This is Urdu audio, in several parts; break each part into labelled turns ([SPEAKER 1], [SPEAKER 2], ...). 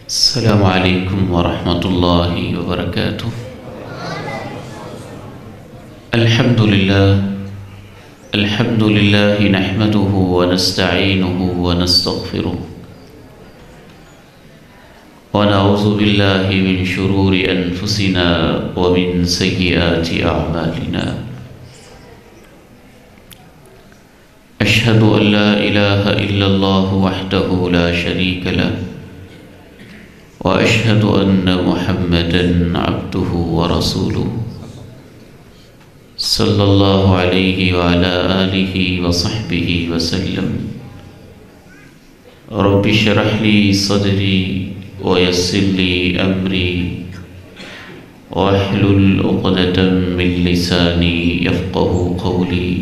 [SPEAKER 1] السلام عليكم ورحمة الله وبركاته. الحمد لله نحمده ونستعينه ونستغفره ونعوذ بالله من شرور أنفسنا ومن سيئات أعمالنا. أشهد أن لا إله إلا الله وحده لا شريك له وأشهد أن محمدًا عبده ورسوله صلى الله عليه وعلى آله وصحبه وسلم. رب اشرح لي صدري ويسر لي أمري واحلل عقدة من لساني يفقه قولي.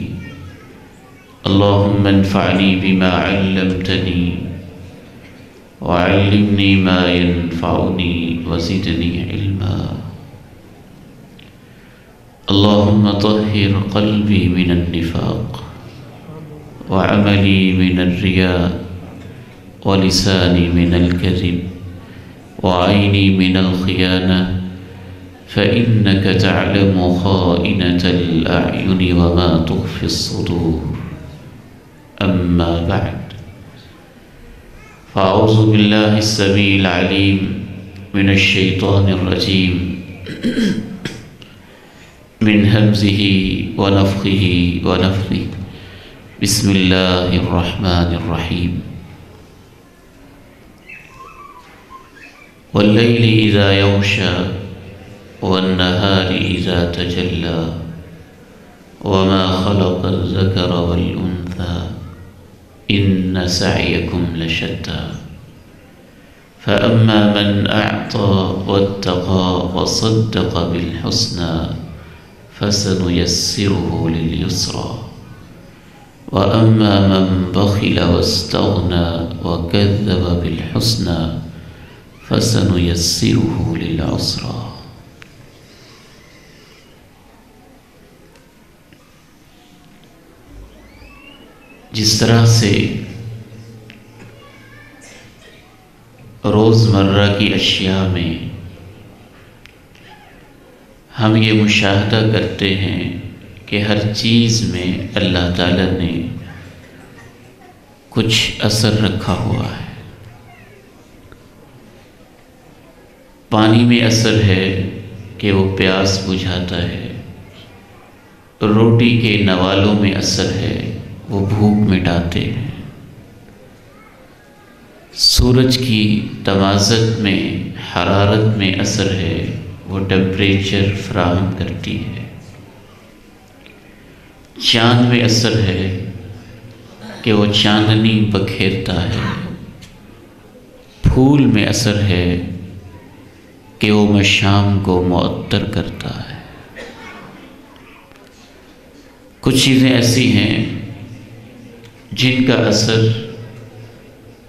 [SPEAKER 1] اللهم انفعني بما علمتني وعلمني ما ينفعني وزدني علما. اللهم طهر قلبي من النفاق وعملي من الرياء ولساني من الكذب وعيني من الخيانة فإنك تعلم خائنة الأعين وما تخفي الصدور. أما بعد، فأعوذ بالله السميع العليم من الشيطان الرجيم من همزه ونفخه ونفثه. بسم الله الرحمن الرحيم. والليل إذا يغشى والنهار إذا تجلى وما خلق الذكر والأنثى إن سعيكم لشتى. فأما من أعطى واتقى وصدق بالحسنى فسنيسره لليسرى وأما من بخل واستغنى وكذب بالحسنى فسنيسره للعسرى. جس طرح سے روزمرہ کی اشیاء میں ہم یہ مشاہدہ کرتے ہیں کہ ہر چیز میں اللہ تعالیٰ نے کچھ اثر رکھا ہوا ہے. پانی میں اثر ہے کہ وہ پیاس بجھاتا ہے، روٹی کے نوالوں میں اثر ہے، وہ بھوک مٹاتے ہیں، سورج کی تمازت میں حرارت میں اثر ہے، وہ ٹیمپریچر فراہم کرتی ہے. چاند میں اثر ہے کہ وہ چاندنی بکھیرتا ہے. پھول میں اثر ہے کہ وہ مشام کو معطر کرتا ہے. کچھ چیزیں ایسی ہیں جن کا اثر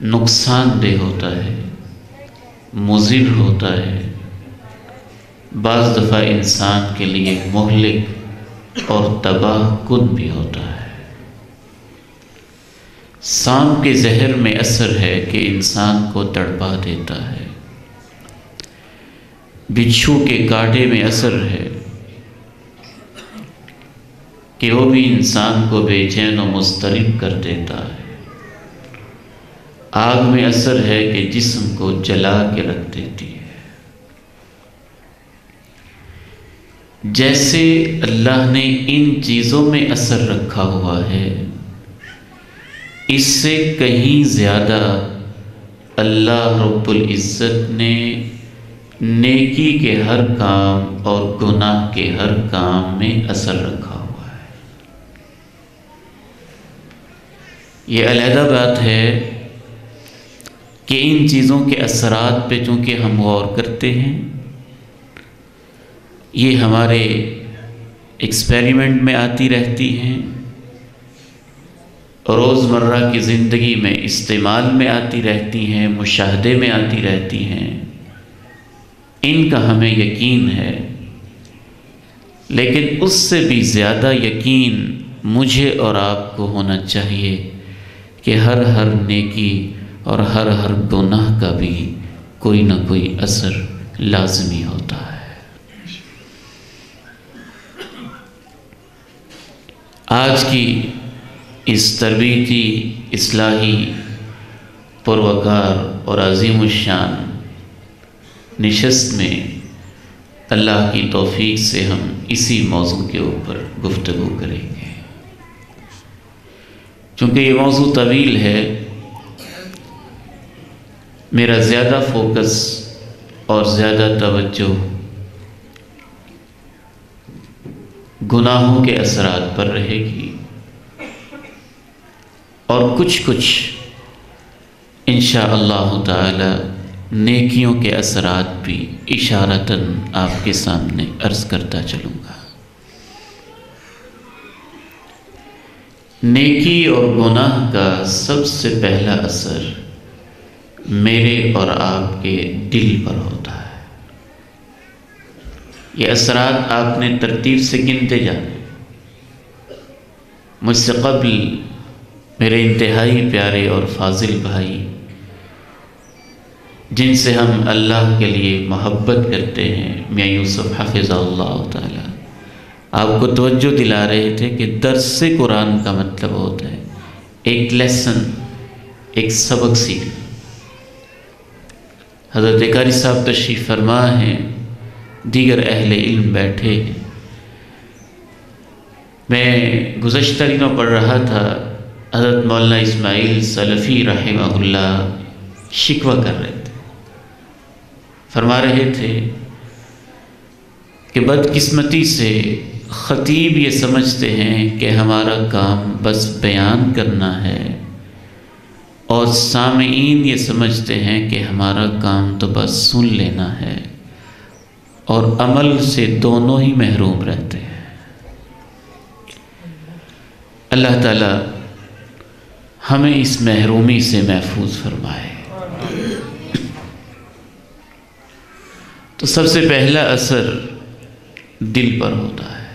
[SPEAKER 1] نقصان دہ ہوتا ہے، مضر ہوتا ہے، بعض دفعہ انسان کے لیے مہلک اور تباہ کن بھی ہوتا ہے. سانپ کے زہر میں اثر ہے کہ انسان کو تڑپا دیتا ہے. بچھو کے کانٹے میں اثر ہے کہ وہ بھی انسان کو بے چین و مضطرب کر دیتا ہے. آگ میں اثر ہے کہ جسم کو جلا کے رکھ دیتی ہے. جیسے اللہ نے ان چیزوں میں اثر رکھا ہوا ہے، اس سے کہیں زیادہ اللہ رب العزت نے نیکی کے ہر کام اور گناہ کے ہر کام میں اثر رکھا ہوا ہے. یہ علیحدہ بات ہے کہ ان چیزوں کے اثرات پہ چونکہ ہم غور کرتے ہیں، یہ ہمارے ایکسپیریمنٹ میں آتی رہتی ہیں، روزمرہ کی زندگی میں استعمال میں آتی رہتی ہیں، مشاہدے میں آتی رہتی ہیں. ان کا ہمیں یقین ہے، لیکن اس سے بھی زیادہ یقین مجھے اور آپ کو ہونا چاہیے کہ ہر نیکی اور ہر گناہ کا بھی کوئی نہ کوئی اثر لازمی ہوتا ہے۔ آج کی اس تربیتی اصلاحی پروکار اور عظیم الشان نشست میں اللہ کی توفیق سے ہم اسی موضوع کے اوپر گفتگو کریں گے۔ چونکہ یہ موضوع طویل ہے، میرا زیادہ فوکس اور زیادہ توجہ گناہوں کے اثرات پر رہے گی، اور کچھ انشاءاللہ تعالی نیکیوں کے اثرات بھی اشارتاً آپ کے سامنے عرض کرتا چلوں گا۔ نیکی اور گناہ کا سب سے پہلا اثر میرے اور آپ کے دل پر ہوتا ہے۔ یہ اثرات آپ نے ترتیب سے گنتے جانے۔ مجھ سے قبل میرے انتہائی پیارے اور فاضل بھائی، جن سے ہم اللہ کے لیے محبت کرتے ہیں، میاں یوسف حفظہ اللہ تعالی، آپ کو توجہ دلا رہے تھے کہ درس قرآن کا مطلب ہوتا ہے ایک لیسن، ایک سبق سیکھنا۔ حضرت قاری صاحب تشریف فرما ہیں، دیگر اہل علم بیٹھے ہیں۔ میں گزشتہ دنوں پڑھ رہا تھا، حضرت مولانا اسماعیل سلفی رحمہ اللہ شکوہ کر رہے تھے، فرما رہے تھے کہ بدقسمتی سے خطیب یہ سمجھتے ہیں کہ ہمارا کام بس بیان کرنا ہے، اور سامعین یہ سمجھتے ہیں کہ ہمارا کام تو بس سن لینا ہے، اور عمل سے دونوں ہی محروم رہتے ہیں۔ اللہ تعالی ہمیں اس محرومی سے محفوظ فرمائے۔ تو سب سے پہلا اثر دل پر ہوتا ہے۔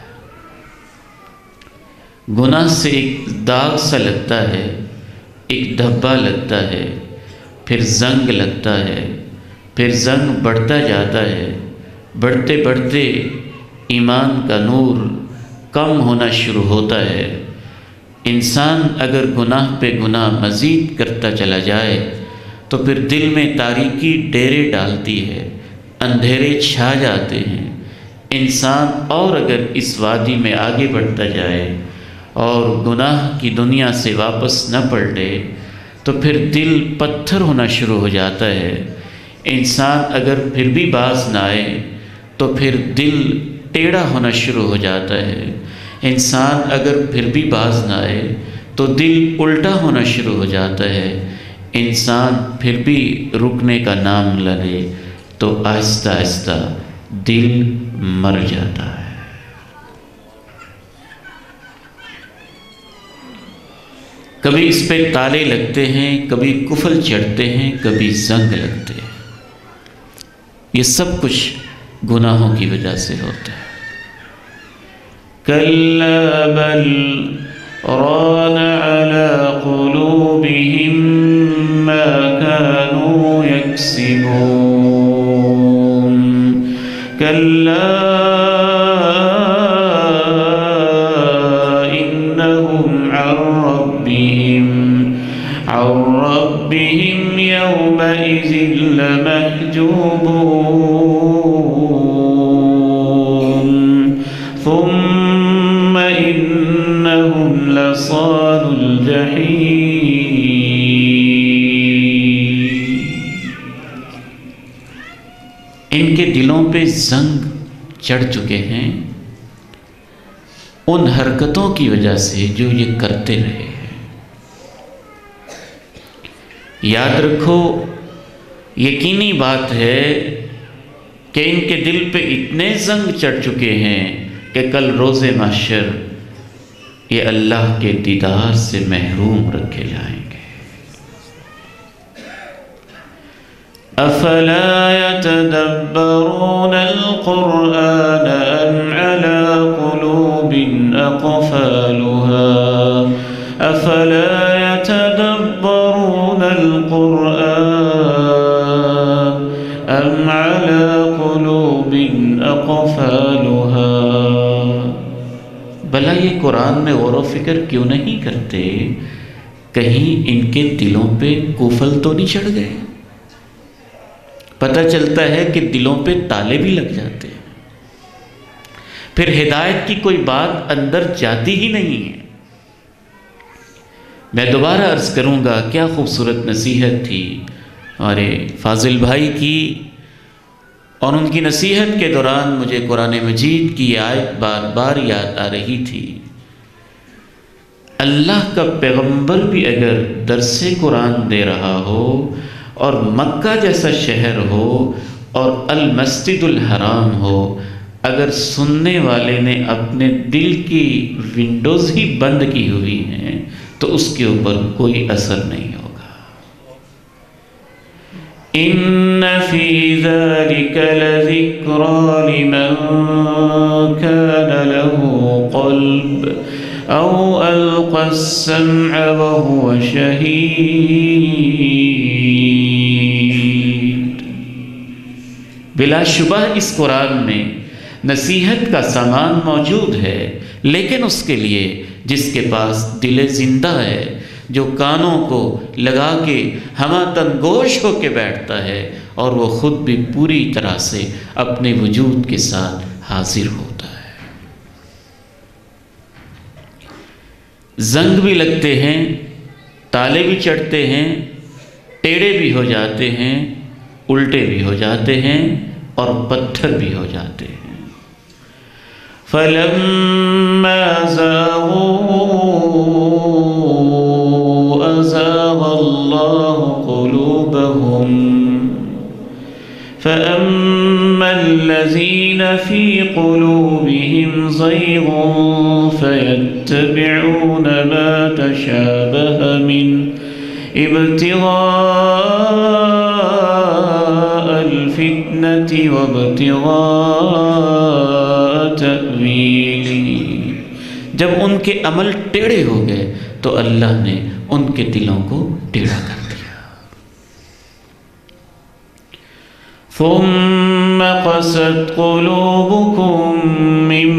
[SPEAKER 1] گناہ سے ایک داغ سا لگتا ہے، ایک دھبا لگتا ہے، پھر زنگ لگتا ہے، پھر زنگ بڑھتا جاتا ہے، بڑھتے بڑھتے ایمان کا نور کم ہونا شروع ہوتا ہے۔ انسان اگر گناہ پہ گناہ مزید کرتا چلا جائے تو پھر دل میں تاریکی ڈیرے ڈالتی ہے، اندھیرے چھا جاتے ہیں۔ انسان اور اگر اس وادی میں آگے بڑھتا جائے اور گناہ کی دنیا سے واپس نہ پلٹے تو پھر دل پتھر ہونا شروع ہو جاتا ہے۔ انسان اگر پھر بھی باز نہ آئے تو پھر دل ٹیڑھا ہونا شروع ہو جاتا ہے۔ انسان اگر پھر بھی باز نہ آئے تو دل الٹا ہونا شروع ہو جاتا ہے۔ انسان پھر بھی رکنے کا نام نہ لے تو آہستہ آہستہ دل مر جاتا ہے۔ کبھی اس پہ تالے لگتے ہیں، کبھی کفل چڑھتے ہیں، کبھی زنگ لگتے ہیں۔ یہ سب کچھ گناہوں کی وجہ سے ہوتا ہے۔ کَلَّا بَلْ رَانَ عَلَىٰ قُلُوبِهِم مَّا كَانُوا يَكْسِبُونَ كَلَّا إِنَّهُمْ عَن رَّبِّهِمْ يَوْمَئِذٍ لَّمَحْجُوبُونَ ثُمَّ إِنَّهُمْ لَصَالُو الْجَحِيمِ۔ ان کے دلوں پہ زنگ چڑھ چکے ہیں ان حرکتوں کی وجہ سے جو یہ کرتے رہے ہیں۔ یاد رکھو، یقینی بات ہے کہ ان کے دل پہ اتنے زنگ چڑھ چکے ہیں کہ کل روز محشر یہ اللہ کے دیدار سے محروم رکھے جائیں گے۔ افلا يتدبرون القرآن ام على قلوب اقفالها افلا يتدبرون القرآن قرآن میں غور و فکر کیوں نہیں کرتے؟ کہیں ان کے دلوں پہ کوفل تو نہیں چڑھ گئے؟ پتہ چلتا ہے کہ دلوں پہ تالے بھی لگ جاتے ہیں، پھر ہدایت کی کوئی بات اندر جاتی ہی نہیں ہے۔ میں دوبارہ عرض کروں گا، کیا خوبصورت نصیحت تھی ہمارے فاضل بھائی کی، اور ان کی نصیحت کے دوران مجھے قرآن مجید کی یہ آیت بار بار یاد آ رہی تھی۔ اللہ کا پیغمبر بھی اگر درس قرآن دے رہا ہو اور مکہ جیسا شہر ہو اور المسجد الحرام ہو، اگر سننے والے نے اپنے دل کی ونڈوز ہی بند کی ہوئی ہیں تو اس کے اوپر کوئی اثر نہیں ہوگا۔ ان فی ذلک لذکری لمن کان له قلب او القى السمع وهو شہید۔ بلا شبہ اس قرآن میں نصیحت کا سامان موجود ہے، لیکن اس کے لیے جس کے پاس دل زندہ ہے، جو کانوں کو لگا کے ہمہ تنگوش ہو کے بیٹھتا ہے اور وہ خود بھی پوری طرح سے اپنے وجود کے ساتھ حاضر ہوتا ہے۔ زنگ بھی لگتے ہیں، تالے بھی چڑھتے ہیں، ٹیڑے بھی ہو جاتے ہیں، الٹے بھی ہو جاتے ہیں اور پتھر بھی ہو جاتے ہیں۔ فَلَمَّا زَاغُوا أَزَاغَ اللَّهُ قُلُوبَهُمْ فَأَمَّا الَّذِينَ فِي قُلُوبِهِمْ زَيْغٌ فَيَتَّبِعُونَ مَا تَشَابَهَ مِنْهُ ابْتِغَاءَ الْفِتْنَةِ وَابْتِغَاءَ تَأْوِيلِهِ۔ جب ان کے عمل ٹیڑھے ہو گئے تو اللہ نے ان کے دلوں کو ٹیڑھا کر دیا۔ ثُمَّ قَسَتْ قُلُوبُكُم مِّن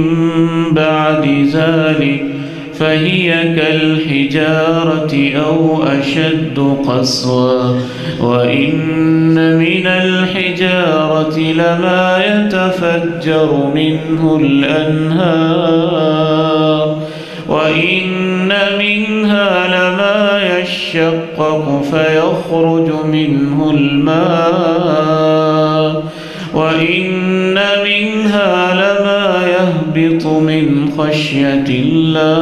[SPEAKER 1] بَعْدِ ذَلِكَ فَهِيَ كَالْحِجَارَةِ أَوْ أَشَدُّ قَسْوَةً وَإِنَّ مِنَ الْحِجَارَةِ لَمَا يَتَفَجَّرُ مِنْهُ الْأَنْهَارُ وَإِنَّ مِنْهَا لَمَا يَشَّقَّقُ فَيَخْرُجُ مِنْهُ الْمَاءُ وَإِنَّ مِنْهَا لَمَا يَهْبِطُ مِنْ خَشْيَةِ اللَّهِ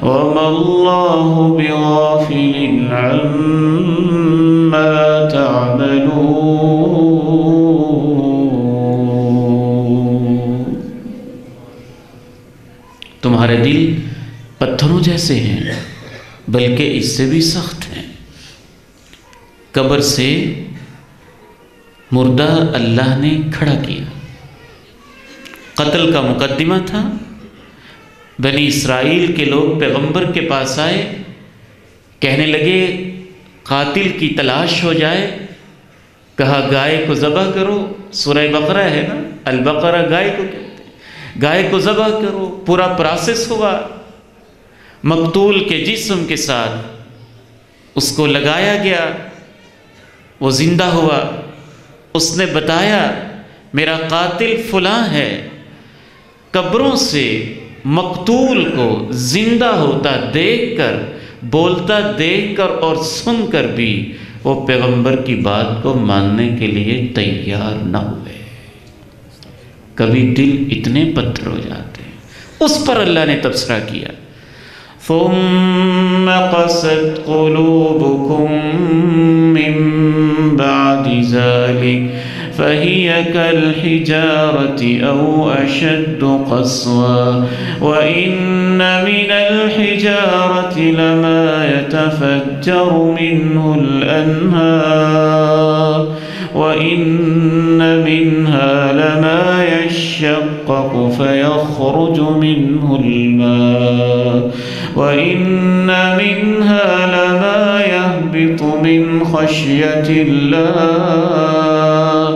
[SPEAKER 1] وَمَا اللَّهُ بِغَافِلٍ عَمَّا تَعْمَلُونَ۔ تمہارے دل پتھروں جیسے ہیں، بلکہ اس سے بھی سخت ہیں۔ قبر سے مردہ اللہ نے کھڑا کیا، قتل کا مقدمہ تھا۔ بنی اسرائیل کے لوگ پیغمبر کے پاس آئے، کہنے لگے قاتل کی تلاش ہو جائے، کہا گائے کو ذبح کرو، سورہ بقرہ ہے نا، البقرہ گائے کو کہتے ہیں، گائے کو ذبح کرو۔ پورا پروسیس ہوا، مقتول کے جسم کے ساتھ اس کو لگایا گیا، وہ زندہ ہوا۔ اس نے بتایا میرا قاتل فلاں ہے۔ قبروں سے مقتول کو زندہ ہوتا دیکھ کر، بولتا دیکھ کر اور سن کر بھی وہ پیغمبر کی بات کو ماننے کے لیے تیار نہ ہوئے۔ کبھی دل اتنے پتھر ہو جاتے ہیں۔ اس پر اللہ نے تبصرہ کیا، ثم قست قلوبكم من بعد ذلك فهي كالحجارة أو أشد قسوة وإن من الحجارة لما يتفجر منه الأنهار وإن منها لما يشقق فيخرج منه الماء وإن منها لما يهبط من خشية الله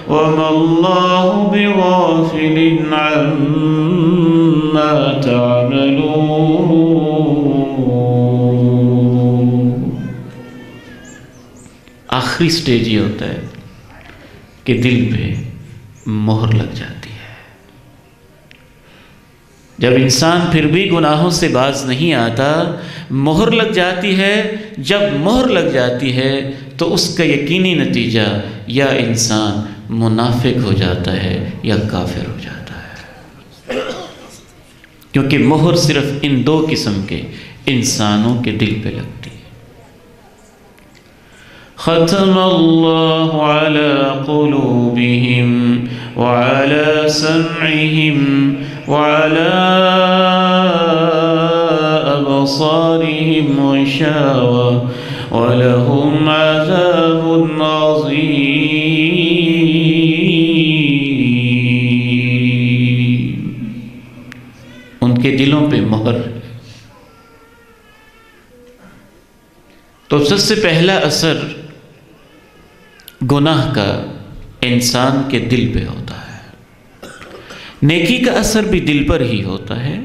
[SPEAKER 1] وما الله بغافل عما آخری سٹیج یہ ہوتا ہے کہ دل پہ مہر لگ جاتی ہے۔ جب انسان پھر بھی گناہوں سے باز نہیں آتا، مہر لگ جاتی ہے۔ جب مہر لگ جاتی ہے تو اس کا یقینی نتیجہ یا انسان منافق ہو جاتا ہے یا کافر ہو جاتا ہے، کیونکہ مہر صرف ان دو قسم کے انسانوں کے دل پہ لگتی ہے۔ ختم اللہ علی قلوبہم وعلی سمعہم وعلی ابصارہم غشاوہ وَلَهُمْ عَذَابٌ عَظِيمٌ۔ ان کے دلوں پہ مہر۔ تو سب سے پہلا اثر گناہ کا انسان کے دل پہ ہوتا ہے۔ نیکی کا اثر بھی دل پر ہی ہوتا ہے۔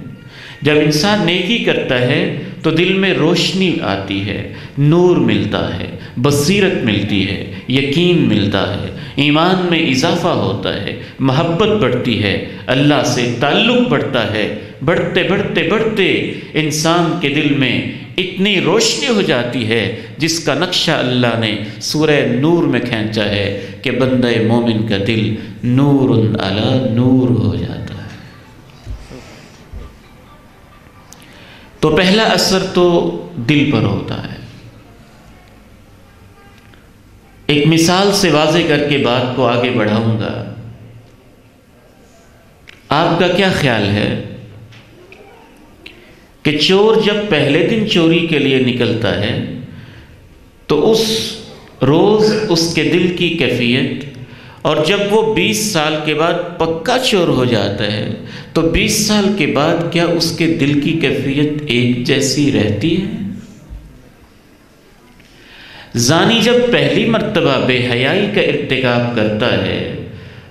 [SPEAKER 1] جب انسان نیکی کرتا ہے تو دل میں روشنی آتی ہے، نور ملتا ہے، بصیرت ملتی ہے، یقین ملتا ہے، ایمان میں اضافہ ہوتا ہے، محبت بڑھتی ہے، اللہ سے تعلق بڑھتا ہے۔ بڑھتے بڑھتے بڑھتے انسان کے دل میں اتنی روشنی ہو جاتی ہے جس کا نقشہ اللہ نے سورہ نور میں کھینچا ہے کہ بندہ مومن کا دل نور علی نور ہو جاتا ہے۔ تو پہلا اثر تو دل پر ہوتا ہے۔ ایک مثال سے واضح کر کے بات کو آگے بڑھاؤں گا۔ آپ کا کیا خیال ہے کہ چور جب پہلے دن چوری کے لیے نکلتا ہے تو اس روز اس کے دل کی کیفیت، اور جب وہ 20 سال کے بعد پکا چور ہو جاتا ہے تو 20 سال کے بعد کیا اس کے دل کی کیفیت ایک جیسی رہتی ہے؟ زانی جب پہلی مرتبہ بے حیائی کا ارتکاب کرتا ہے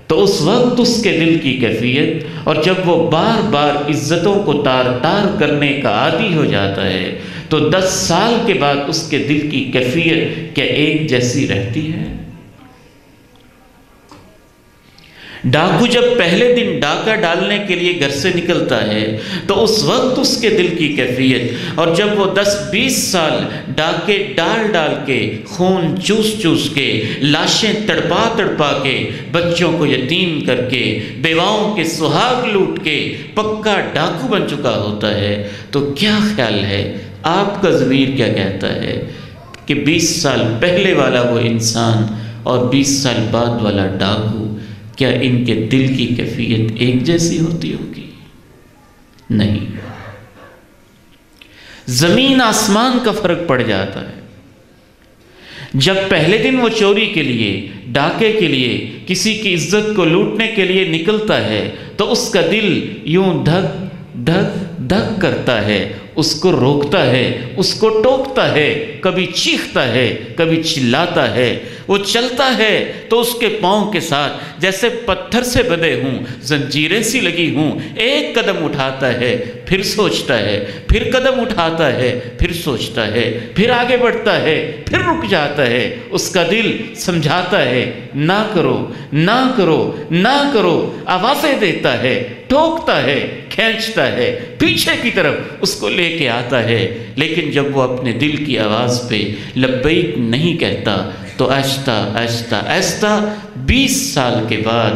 [SPEAKER 1] تو اس وقت اس کے دل کی کیفیت، اور جب وہ بار بار عزتوں کو تار تار کرنے کا عادی ہو جاتا ہے تو 10 سال کے بعد اس کے دل کی کیفیت کیا ایک جیسی رہتی ہے؟ ڈاکو جب پہلے دن ڈاکہ ڈالنے کے لیے گھر سے نکلتا ہے تو اس وقت اس کے دل کی کیفیت، اور جب وہ 10-20 سال ڈاکے ڈال ڈال کے، خون چوس چوس کے، لاشیں تڑپا تڑپا کے، بچوں کو یتیم کر کے، بیواؤں کے سہاگ لوٹ کے پکا ڈاکو بن چکا ہوتا ہے، تو کیا خیال ہے، آپ کا ضمیر کیا کہتا ہے کہ 20 سال پہلے والا وہ انسان اور 20 سال بعد والا ڈاکو، کیا ان کے دل کی کیفیت ایک جیسی ہوتی ہوگی؟ نہیں، زمین آسمان کا فرق پڑ جاتا ہے۔ جب پہلے دن وہ چوری کے لیے، ڈاکے کے لیے، کسی کی عزت کو لوٹنے کے لیے نکلتا ہے تو اس کا دل یوں دھک دھک دھک کرتا ہے، اس کو روکتا ہے، اس کو ٹوکتا ہے، کبھی چیختا ہے، کبھی چلاتا ہے۔ وہ چلتا ہے تو اس کے پاؤں کے ساتھ جیسے پتھر سے بندھے ہوں، زنجیریں سی لگی ہوں۔ ایک قدم اٹھاتا ہے، پھر سوچتا ہے، پھر قدم اٹھاتا ہے، پھر سوچتا ہے، پھر آگے بڑھتا ہے، پھر رک جاتا ہے۔ اس کا دل سمجھاتا ہے نہ کرو، نہ کرو، نہ کرو، آوازیں دیتا ہے، ٹوکتا ہے، کھینچتا ہے، پیچھے کی طرف اس کو لے کے آتا ہے۔ لیکن جب وہ اپنے دل کی آواز پہ لبیک نہیں کہتا تو آہستہ آہستہ آہستہ 20 سال کے بعد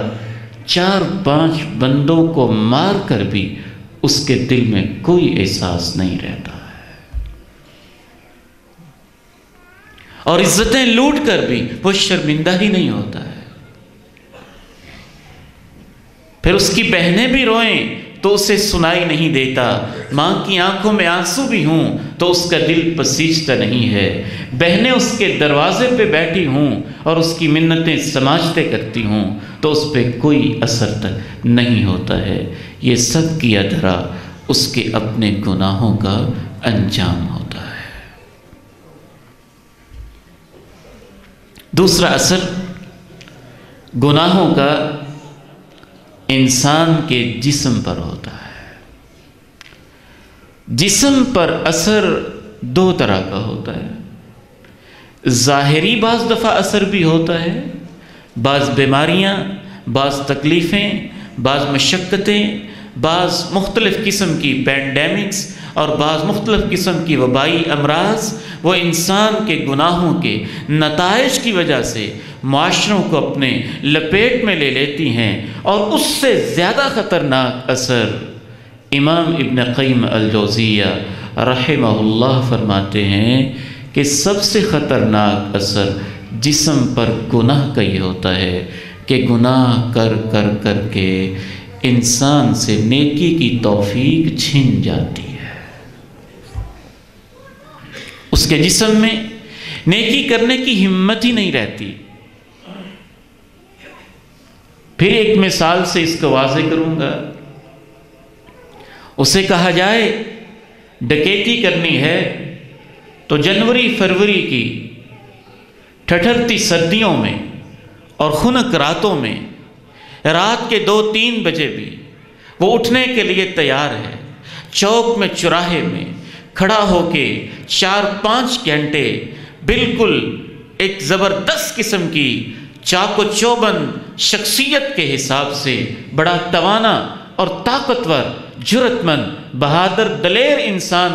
[SPEAKER 1] 4-5 بندوں کو مار کر بھی اس کے دل میں کوئی احساس نہیں رہتا ہے، اور عزتیں لوٹ کر بھی وہ شرمندہ ہی نہیں ہوتا ہے۔ پھر اس کی بہنیں بھی روئیں تو اسے سنائی نہیں دیتا، ماں کی آنکھوں میں آنسو بھی ہوں تو اس کا دل پسیجتا نہیں ہے، بہنیں اس کے دروازے پہ بیٹھی ہوں اور اس کی منتیں سماجتیں کرتی ہوں تو اس پہ کوئی اثر تک نہیں ہوتا ہے۔ یہ سب کیا دھرا اس کے اپنے گناہوں کا انجام ہوتا ہے۔ دوسرا اثر گناہوں کا انسان کے جسم پر ہوتا ہے۔ جسم پر اثر 2 طرح کا ہوتا ہے۔ ظاہری بعض دفعہ اثر بھی ہوتا ہے، بعض بیماریاں، بعض تکلیفیں، بعض مشقتیں، بعض مختلف قسم کی پینڈیمکس اور بعض مختلف قسم کی وبائی امراض وہ انسان کے گناہوں کے نتائج کی وجہ سے معاشروں کو اپنے لپیٹ میں لے لیتی ہیں، اور اس سے زیادہ خطرناک اثر امام ابن قیم الجوزیہ رحمہ اللہ فرماتے ہیں کہ سب سے خطرناک اثر جسم پر گناہ کا یہ ہوتا ہے کہ گناہ کر کر کر کے انسان سے نیکی کی توفیق چھن جاتی ہے، اس کے جسم میں نیکی کرنے کی ہمت ہی نہیں رہتی۔ پھر ایک مثال سے اس کو واضح کروں گا۔ اسے کہا جائے ڈکیتی کرنی ہے تو جنوری فروری کی ٹھٹھرتی سردیوں میں اور خنک راتوں میں رات کے 2-3 بجے بھی وہ اٹھنے کے لیے تیار ہے، چوک میں چوراہے میں کھڑا ہو کے 4-5 گھنٹے بالکل ایک زبردست قسم کی چاق و چوبند شخصیت کے حساب سے بڑا توانا اور طاقتور، جرأت مند، بہادر، دلیر انسان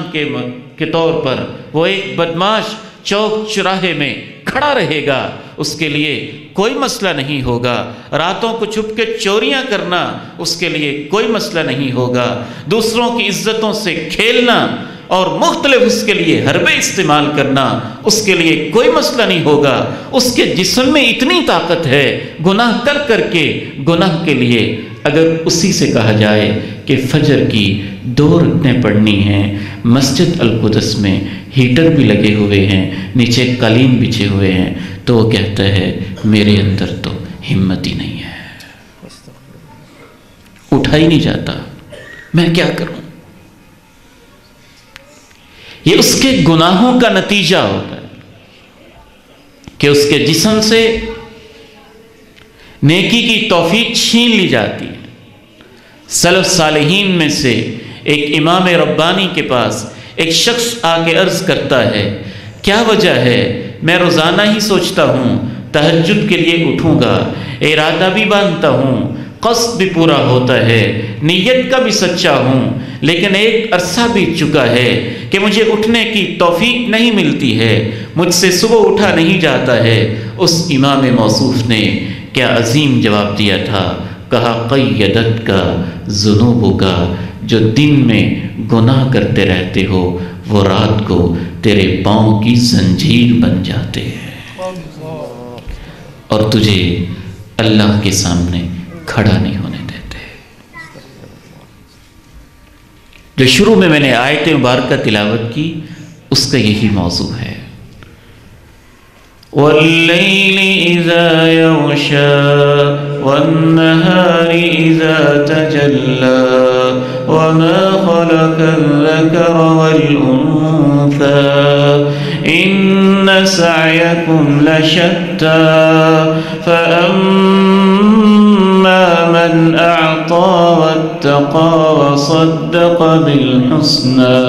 [SPEAKER 1] کے طور پر وہ ایک بدماش چوک چوراہے میں کھڑا رہے گا، اس کے لیے کوئی مسئلہ نہیں ہوگا۔ راتوں کو چھپ کے چوریاں کرنا اس کے لیے کوئی مسئلہ نہیں ہوگا۔ دوسروں کی عزتوں سے کھیلنا اور مختلف اس کے لیے حربے استعمال کرنا اس کے لیے کوئی مسئلہ نہیں ہوگا۔ اس کے جسم میں اتنی طاقت ہے، گناہ کر کر کے گناہ کے لیے اگر اسی سے کہا جائے کہ فجر کی 2 رکعتیں پڑھنی ہیں، مسجد القدس میں ہیٹر بھی لگے ہوئے ہیں، نیچے قالین بچھے ہوئے ہیں، تو وہ کہتا ہے میرے اندر تو ہمت ہی نہیں ہے، اٹھا ہی نہیں جاتا، میں کیا کروں؟ یہ اس کے گناہوں کا نتیجہ ہوتا ہے کہ اس کے جسم سے نیکی کی توفیق چھین لی جاتی ہے۔ سلف صالحین میں سے ایک امام ربانی کے پاس ایک شخص آ کے عرض کرتا ہے، کیا وجہ ہے؟ میں روزانہ ہی سوچتا ہوں تہجد کے لیے اٹھوں گا، ارادہ بھی باندھتا ہوں، قصد بھی پورا ہوتا ہے، نیت کا بھی سچا ہوں، لیکن ایک عرصہ بیت چکا ہے کہ مجھے اٹھنے کی توفیق نہیں ملتی ہے، مجھ سے صبح اٹھا نہیں جاتا ہے۔ اس امام موصوف نے کیا عظیم جواب دیا تھا، کہا قیدت کا ذنوب کا، جو دن میں گناہ کرتے رہتے ہو وہ رات کو تیرے پاؤں کی زنجیر بن جاتے ہیں اور تجھے اللہ کے سامنے کھڑا نہیں ہونے دیتے۔ جو شروع میں نے آیت مبارکہ تلاوت کی اس کا یہی موضوع ہے۔ واللیل اذا یغشا والنہار اذا تجلی وما خلق الذکر والانثى ان سعیکم لشتی فاما من اعطى واتقى وصدق بالحسنى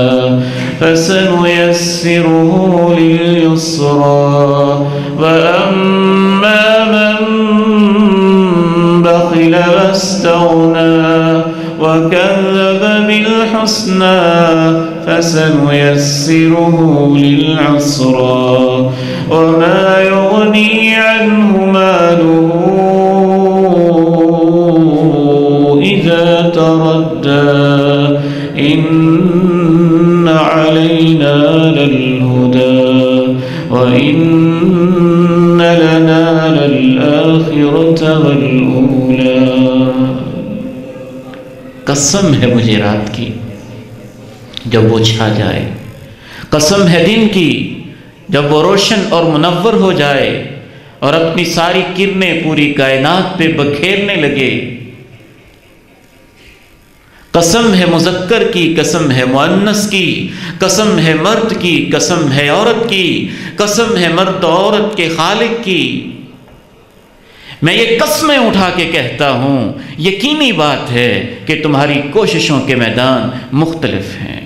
[SPEAKER 1] فسنيسره لليسرى وأما من بخل واستغنى وكذب بالحسنى فسنيسره للعسرى وما يغني عنه ماله إذا تردى إن علينا للهدى وإن لنا للآخرة والأولى۔ قسم ہے مجھے رات کی جب وہ چھا جائے، قسم ہے دن کی جب وہ روشن اور منور ہو جائے اور اپنی ساری کرنیں پوری کائنات پہ بکھیرنے لگے۔ قسم ہے مذکر کی، قسم ہے مؤنث کی، قسم ہے مرد کی، قسم ہے عورت کی، قسم ہے مرد و عورت کے خالق کی۔ میں یہ قسمیں اٹھا کے کہتا ہوں، یقینی بات ہے کہ تمہاری کوششوں کے میدان مختلف ہیں،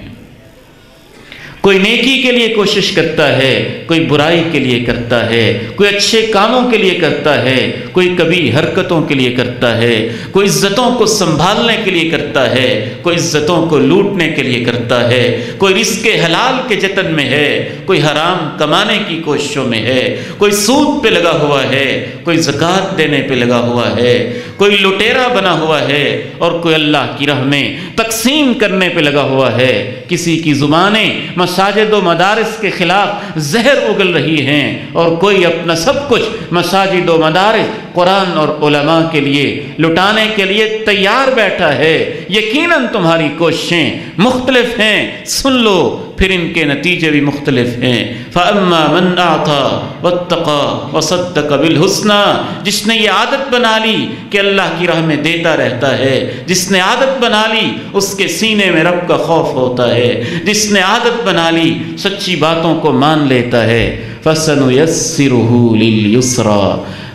[SPEAKER 1] کوئی نیکی کے لیے کوشش کرتا ہے، کوئی برائی کے لیے کرتا ہے، کوئی اچھے کاموں کے لیے کرتا ہے، کوئی کبھی حرکتوں کے لیے کرتا ہے، کوئی عزتوں کو سنبھالنے کے لیے کرتا ہے، کوئی عزتوں کو لوٹنے کے لیے کرتا ہے، کوئی رزق حلال کے جتن میں ہے، کوئی حرام کمانے کی کوششوں میں ہے، کوئی سود پہ لگا ہوا ہے، کوئی زکوٰۃ دینے پہ لگا ہوا ہے، کوئی لٹیرا بنا ہوا ہے، اور کوئی اللہ کی راہ میں تقسیم کرنے پہ لگا ہوا ہے۔ کسی کی زبانیں مساجد و مدارس کے خلاف زہر اگل رہی ہیں، اور کوئی اپنا سب کچھ مساجد و مدارس، قرآن اور علماء کے لیے لٹانے کے لیے تیار بیٹھا ہے۔ یقیناً تمہاری کوششیں مختلف ہیں، سن لو پھر ان کے نتیجے بھی مختلف ہیں۔ فَأَمَّا مَنْ أَعْطَى وَاتَّقَى وَصَدَّقَ بِالْحُسْنَى، جس نے یہ عادت بنا لی کہ اللہ کی راہ میں دیتا رہتا ہے، جس نے عادت بنا لی اس کے سینے میں رب کا خوف ہوتا ہے، جس نے عادت بنا لی سچی باتوں کو مان لیتا ہے، فَسَنُيَسِّرُهُ لِلْيُسْرَى،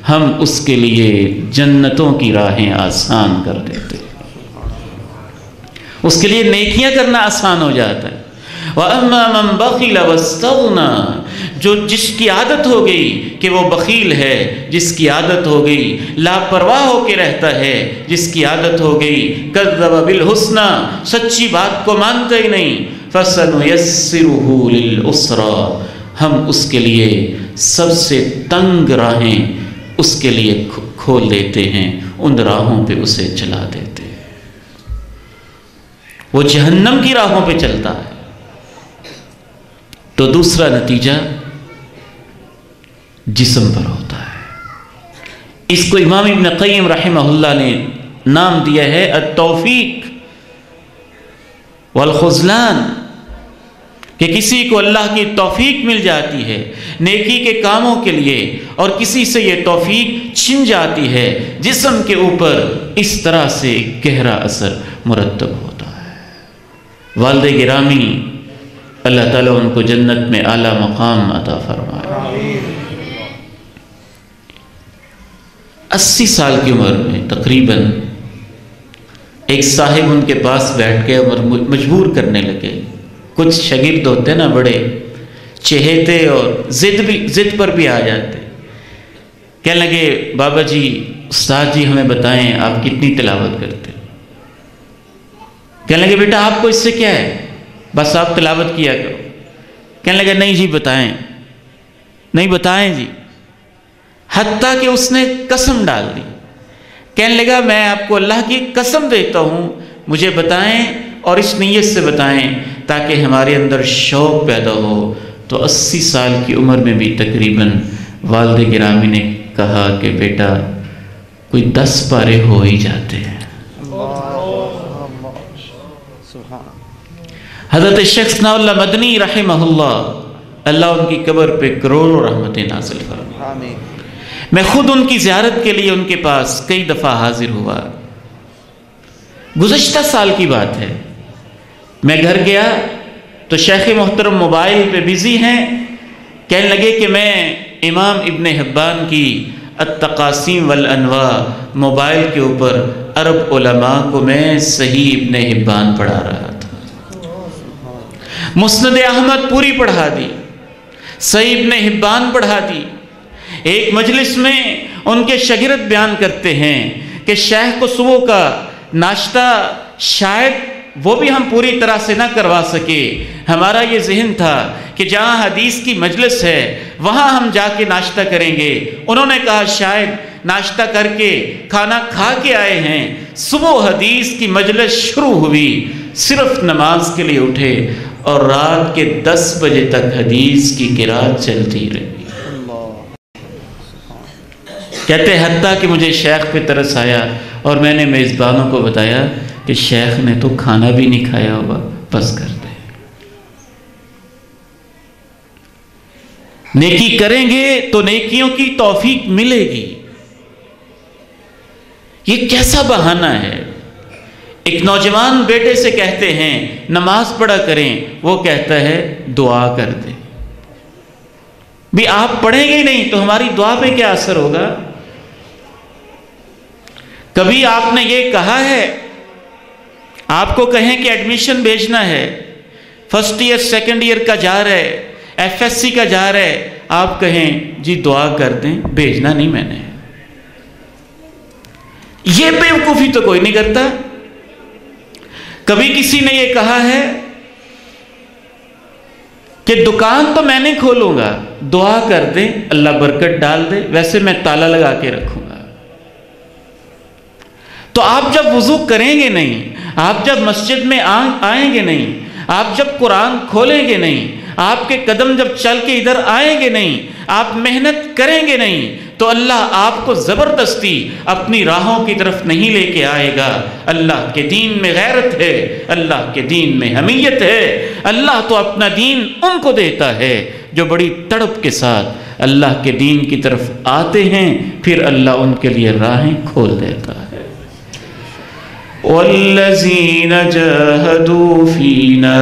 [SPEAKER 1] ہم اس کے لیے جنتوں کی راہیں آسان کر دیتے ہیں، اس کے لیے نیکیاں کرنا آسان ہو جاتا ہے۔ وَأَمَّا مَنْ بَخِلَ وَاسْتَغْنَى، جو جس کی عادت ہو گئی کہ وہ بخیل ہے، جس کی عادت ہو گئی لاپرواہ ہو کے رہتا ہے، جس کی عادت ہو گئی کذب بالحسنى، سچی بات کو مانتا ہی نہیں، فَسَنُيَسِّرُهُ لِلْعُسْرَى، ہم اس کے لیے سب سے تنگ راہیں اس کے لیے کھول دیتے ہیں، ان راہوں پہ اسے چلا دیتے ہیں، وہ جہنم کی راہوں پہ چلتا ہے۔ تو دوسرا نتیجہ جسم پر ہوتا ہے، اس کو امام ابن قیم رحمہ اللہ نے نام دیا ہے التوفیق والخذلان، کہ کسی کو اللہ کی توفیق مل جاتی ہے نیکی کے کاموں کے لیے، اور کسی سے یہ توفیق چھن جاتی ہے، جسم کے اوپر اس طرح سے گہرا اثر مرتب ہوتا ہے۔ والد گرامی، اللہ تعالیٰ ان کو جنت میں اعلیٰ مقام عطا فرمائے۔ 80 سال کی عمر میں تقریباً ایک صاحب ان کے پاس بیٹھ کے مجبور کرنے لگے۔ کچھ شاگرد ہوتے نا بڑے چہیتے اور ضد پر بھی آ جاتے، کہنے لگے بابا جی، استاد جی ہمیں بتائیں آپ کتنی تلاوت کرتے؟ کہنے لگے بیٹا آپ کو اس سے کیا ہے، بس آپ تلاوت کیا کرو۔ کہنے لگے نہیں جی بتائیں، نہیں بتائیں جی، حتیٰ کہ اس نے قسم ڈال دی، کہنے لگا میں آپ کو اللہ کی قسم دیتا ہوں، مجھے بتائیں اور اس نیت سے بتائیں تاکہ ہمارے اندر شوق پیدا ہو۔ تو 80 سال کی عمر میں بھی تقریباً والد گرامی نے کہا کہ بیٹا کوئی 10 پارے ہو ہی جاتے ہیں۔ حضرت شیخ ثناء اللہ مدنی رحمہ اللہ، اللہ ان کی قبر پہ کروڑوں رحمتیں نازل فرمائے۔ میں خود ان کی زیارت کے لیے ان کے پاس کئی دفعہ حاضر ہوا، گزشتہ سال کی بات ہے۔ میں گھر گیا تو شیخ محترم موبائل پہ بزی ہیں، کہنے لگے کہ میں امام ابن حبان کی التقاسیم والانواع موبائل کے اوپر عرب علماء کو میں صحیح ابن حبان پڑھا رہا تھا، مسند احمد پوری پڑھا دی، صحیح ابن حبان پڑھا دی۔ ایک مجلس میں ان کے شاگرد بیان کرتے ہیں کہ شیخ کو صبح کا ناشتہ شاید وہ بھی ہم پوری طرح سے نہ کروا سکے، ہمارا یہ ذہن تھا کہ جہاں حدیث کی مجلس ہے وہاں ہم جا کے ناشتہ کریں گے۔ انہوں نے کہا شاید ناشتہ کر کے کھانا کھا کے آئے ہیں، صبح حدیث کی مجلس شروع ہوئی، صرف نماز کے لیے اٹھے اور رات کے 10 بجے تک حدیث کی قرات چلتی رہی۔ کہتے حتیٰ کہ مجھے شیخ پہ ترس آیا اور میں نے میزبانوں کو بتایا کہ شیخ نے تو کھانا بھی نہیں کھایا ہوگا، بس کر دیں۔ نیکی کریں گے تو نیکیوں کی توفیق ملے گی۔ یہ کیسا بہانہ ہے؟ ایک نوجوان بیٹے سے کہتے ہیں نماز پڑھا کریں، وہ کہتا ہے دعا کر دیں۔ بھی آپ پڑھیں گے نہیں تو ہماری دعا پہ کیا اثر ہوگا؟ کبھی آپ نے یہ کہا ہے، آپ کو کہیں کہ ایڈمیشن بھیجنا ہے، فرسٹ ایئر سیکنڈ ایئر کا جا رہا ہے، FSC کا جا رہا ہے، آپ کہیں جی دعا کر دیں، بھیجنا نہیں میں نے۔ یہ بیوقوفی تو کوئی نہیں کرتا۔ کبھی کسی نے یہ کہا ہے کہ دکان تو میں نہیں کھولوں گا، دعا کر دیں اللہ برکت ڈال دے، ویسے میں تالا لگا کے رکھوں گا۔ تو آپ جب وضو کریں گے نہیں، آپ جب مسجد میں آئیں گے نہیں، آپ جب قرآن کھولیں گے نہیں، آپ کے قدم جب چل کے ادھر آئیں گے نہیں، آپ محنت کریں گے نہیں، تو اللہ آپ کو زبردستی اپنی راہوں کی طرف نہیں لے کے آئے گا۔ اللہ کے دین میں غیرت ہے، اللہ کے دین میں حمیت ہے۔ اللہ تو اپنا دین ان کو دیتا ہے جو بڑی تڑپ کے ساتھ اللہ کے دین کی طرف آتے ہیں، پھر اللہ ان کے لیے راہیں کھول دیتا ہے۔ وَالَّذِينَ جَاهَدُوا فِينَا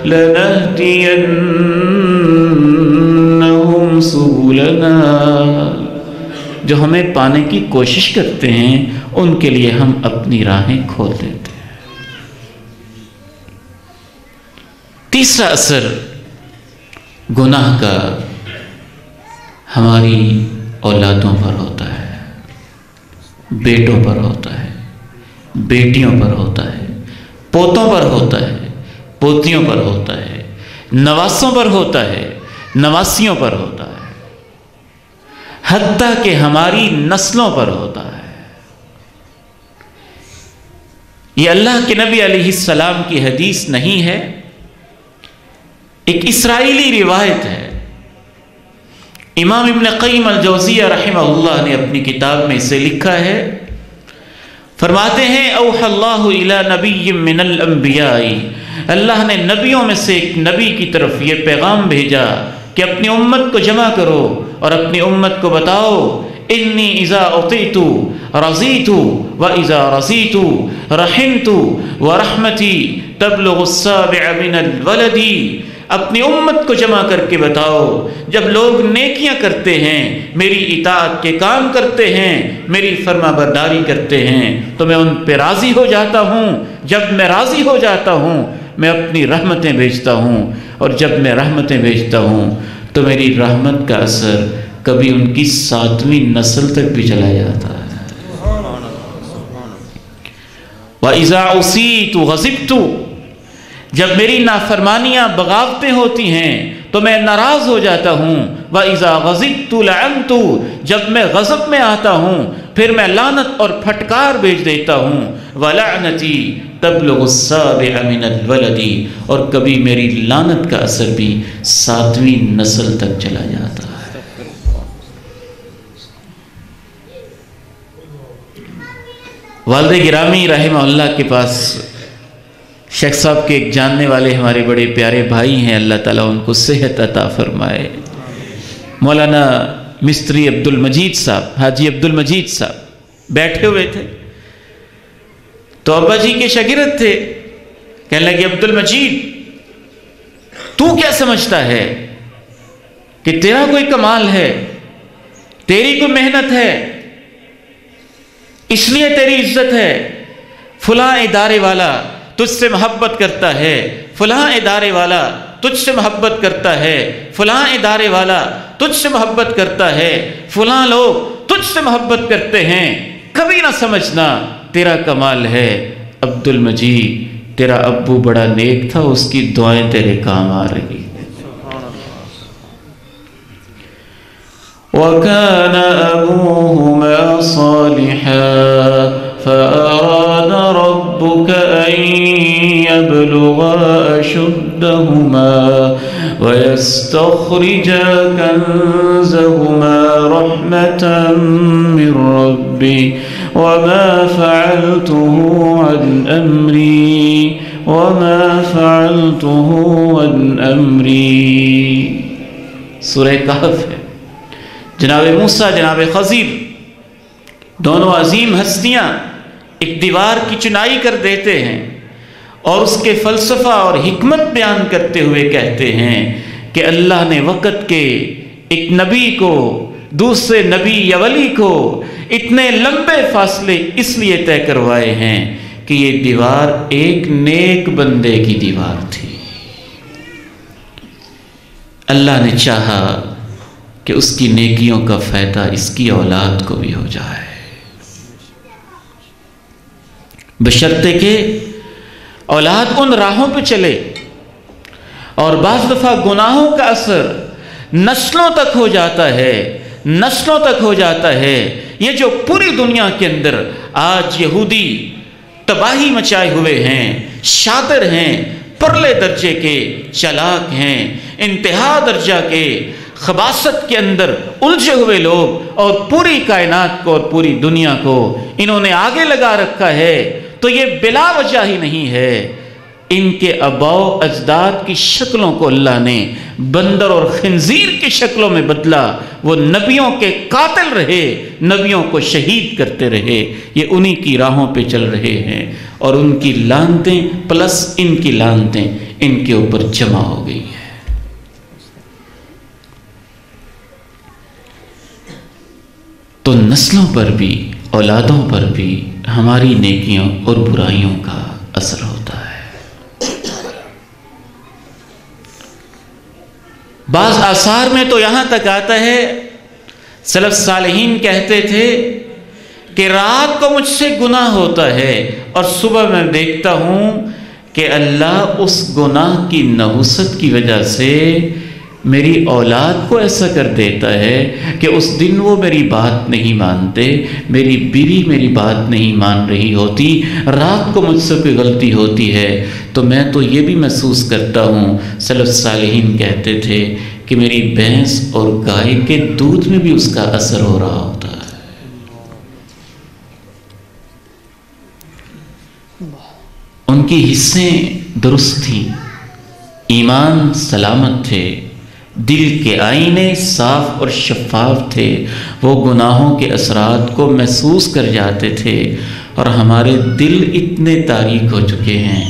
[SPEAKER 1] لَنَهْدِيَنَّهُمْ سُبُلَنَا، جو ہمیں پانے کی کوشش کرتے ہیں ان کے لیے ہم اپنی راہیں کھول دیتے ہیں۔ تیسرا اثر گناہ کا ہماری اولادوں پر ہوتا ہے، بیٹوں پر ہوتا ہے، بیٹیوں پر ہوتا ہے، پوتوں پر ہوتا ہے، پوتیوں پر ہوتا ہے، نواسوں پر ہوتا ہے، نواسیوں پر ہوتا ہے، حتیٰ کہ ہماری نسلوں پر ہوتا ہے۔ یہ اللہ کے نبی علیہ السلام کی حدیث نہیں ہے، ایک اسرائیلی روایت ہے۔ امام ابن قیم الجوزیہ رحمہ اللہ نے اپنی کتاب میں اسے لکھا ہے، فرماتے ہیں اوحى اللہ الی نبی من الانبیاء، اللہ نے نبیوں میں سے ایک نبی کی طرف یہ پیغام بھیجا کہ اپنی امت کو جمع کرو اور اپنی امت کو بتاؤ انی اذا اطیعت رضیت و اذا رضیت رحمت ورحمتی تبلغ السابع من الولد، اپنی امت کو جمع کر کے بتاؤ جب لوگ نیکیاں کرتے ہیں، میری اطاعت کے کام کرتے ہیں، میری فرما برداری کرتے ہیں تو میں ان پہ راضی ہو جاتا ہوں، جب میں راضی ہو جاتا ہوں میں اپنی رحمتیں بھیجتا ہوں، اور جب میں رحمتیں بھیجتا ہوں تو میری رحمت کا اثر کبھی ان کی 7ویں نسل تک بھی چلا جاتا ہے۔ وَإِذَا عُصِيتُ غَضِبْتُ، جب میری نافرمانیاں بغاوتیں ہوتی ہیں تو میں ناراض ہو جاتا ہوں۔ وَإِذَا غَضِبْتُ لَعَنْتُ، جب میں غضب میں آتا ہوں پھر میں لعنت اور پھٹکار بھیج دیتا ہوں۔ وَلَعْنَتِي تَبْلُغُ السَّابِعَ مِنَ الْوَلَدِ، اور کبھی میری لعنت کا اثر بھی 7ویں نسل تک چلا جاتا ہے۔ والد گرامی رحمہ اللہ کے پاس شیخ صاحب کے ایک جاننے والے ہمارے بڑے پیارے بھائی ہیں، اللہ تعالیٰ ان کو صحت عطا فرمائے، مولانا مستری عبد المجید صاحب، حاجی عبد المجید صاحب بیٹھے ہوئے تھے تو ابا جی کے شاگرد تھے، کہنے لگے عبد المجید تو کیا سمجھتا ہے کہ تیرا کوئی کمال ہے، تیری کوئی محنت ہے، اس لیے تیری عزت ہے، فلاں ادارے والا تجھ سے محبت کرتا ہے، فلاں ادارے والا تجھ سے محبت کرتا ہے، فلاں ادارے والا تجھ سے محبت کرتا ہے، فلاں لوگ تجھ سے محبت کرتے ہیں، کبھی نہ سمجھنا تیرا کمال ہے۔ عبد المجید تیرا ابو بڑا نیک تھا، اس کی دعائیں تیرے کام آ رہی۔ وَكَانَ أَبُوهُمَا صَالِحًا فَأَرَادَ رَبُّكَ أَن يَبْلُغَا أَشُدَّهُمَا وَيَسْتَخْرِجَا كَنزَهُمَا رَحْمَةً مِّن رَّبِّي وَمَا فَعَلْتُهُ عَنْ أَمْرِي۔ سورہ کہف ہے، جناب موسیٰ جناب خضر دونوں عظیم ہستیاں ایک دیوار کی چنائی کر دیتے ہیں اور اس کے فلسفہ اور حکمت بیان کرتے ہوئے کہتے ہیں کہ اللہ نے وقت کے ایک نبی کو دوسرے نبی یا ولی کو اتنے لمبے فاصلے اس لیے طے کروائے ہیں کہ یہ دیوار ایک نیک بندے کی دیوار تھی۔ اللہ نے چاہا کہ اس کی نیکیوں کا فائدہ اس کی اولاد کو بھی ہو جائے، بشرطے کہ اولاد ان راہوں پہ چلے۔ اور بعض دفعہ گناہوں کا اثر نسلوں تک ہو جاتا ہے، نسلوں تک ہو جاتا ہے۔ یہ جو پوری دنیا کے اندر آج یہودی تباہی مچائے ہوئے ہیں، شاطر ہیں، پرلے درجے کے چالاک ہیں، انتہا درجہ کے خباثت کے اندر الجھے ہوئے لوگ، اور پوری کائنات کو اور پوری دنیا کو انہوں نے آگے لگا رکھا ہے، تو یہ بلا وجہ ہی نہیں ہے۔ ان کے آباء و اجداد کی شکلوں کو اللہ نے بندر اور خنزیر کی شکلوں میں بدلا۔ وہ نبیوں کے قاتل رہے، نبیوں کو شہید کرتے رہے، یہ انہی کی راہوں پہ چل رہے ہیں، اور ان کی لعنتیں پلس ان کی لعنتیں ان کے اوپر جمع ہو گئی ہیں۔ تو نسلوں پر بھی، اولادوں پر بھی ہماری نیکیوں اور برائیوں کا اثر ہوتا ہے۔ بعض آثار میں تو یہاں تک آتا ہے، سلف صالحین کہتے تھے کہ رات کو مجھ سے گناہ ہوتا ہے اور صبح میں دیکھتا ہوں کہ اللہ اس گناہ کی نحوست کی وجہ سے میری اولاد کو ایسا کر دیتا ہے کہ اس دن وہ میری بات نہیں مانتے، میری بیوی میری بات نہیں مان رہی ہوتی، رات کو مجھ سے کوئی غلطی ہوتی ہے تو میں تو یہ بھی محسوس کرتا ہوں، سلف صالحین کہتے تھے کہ میری بھینس اور گائے کے دودھ میں بھی اس کا اثر ہو رہا ہوتا ہے۔ ان کی حصیں درست تھیں، ایمان سلامت تھے، دل کے آئینے صاف اور شفاف تھے، وہ گناہوں کے اثرات کو محسوس کر جاتے تھے، اور ہمارے دل اتنے تاریک ہو چکے ہیں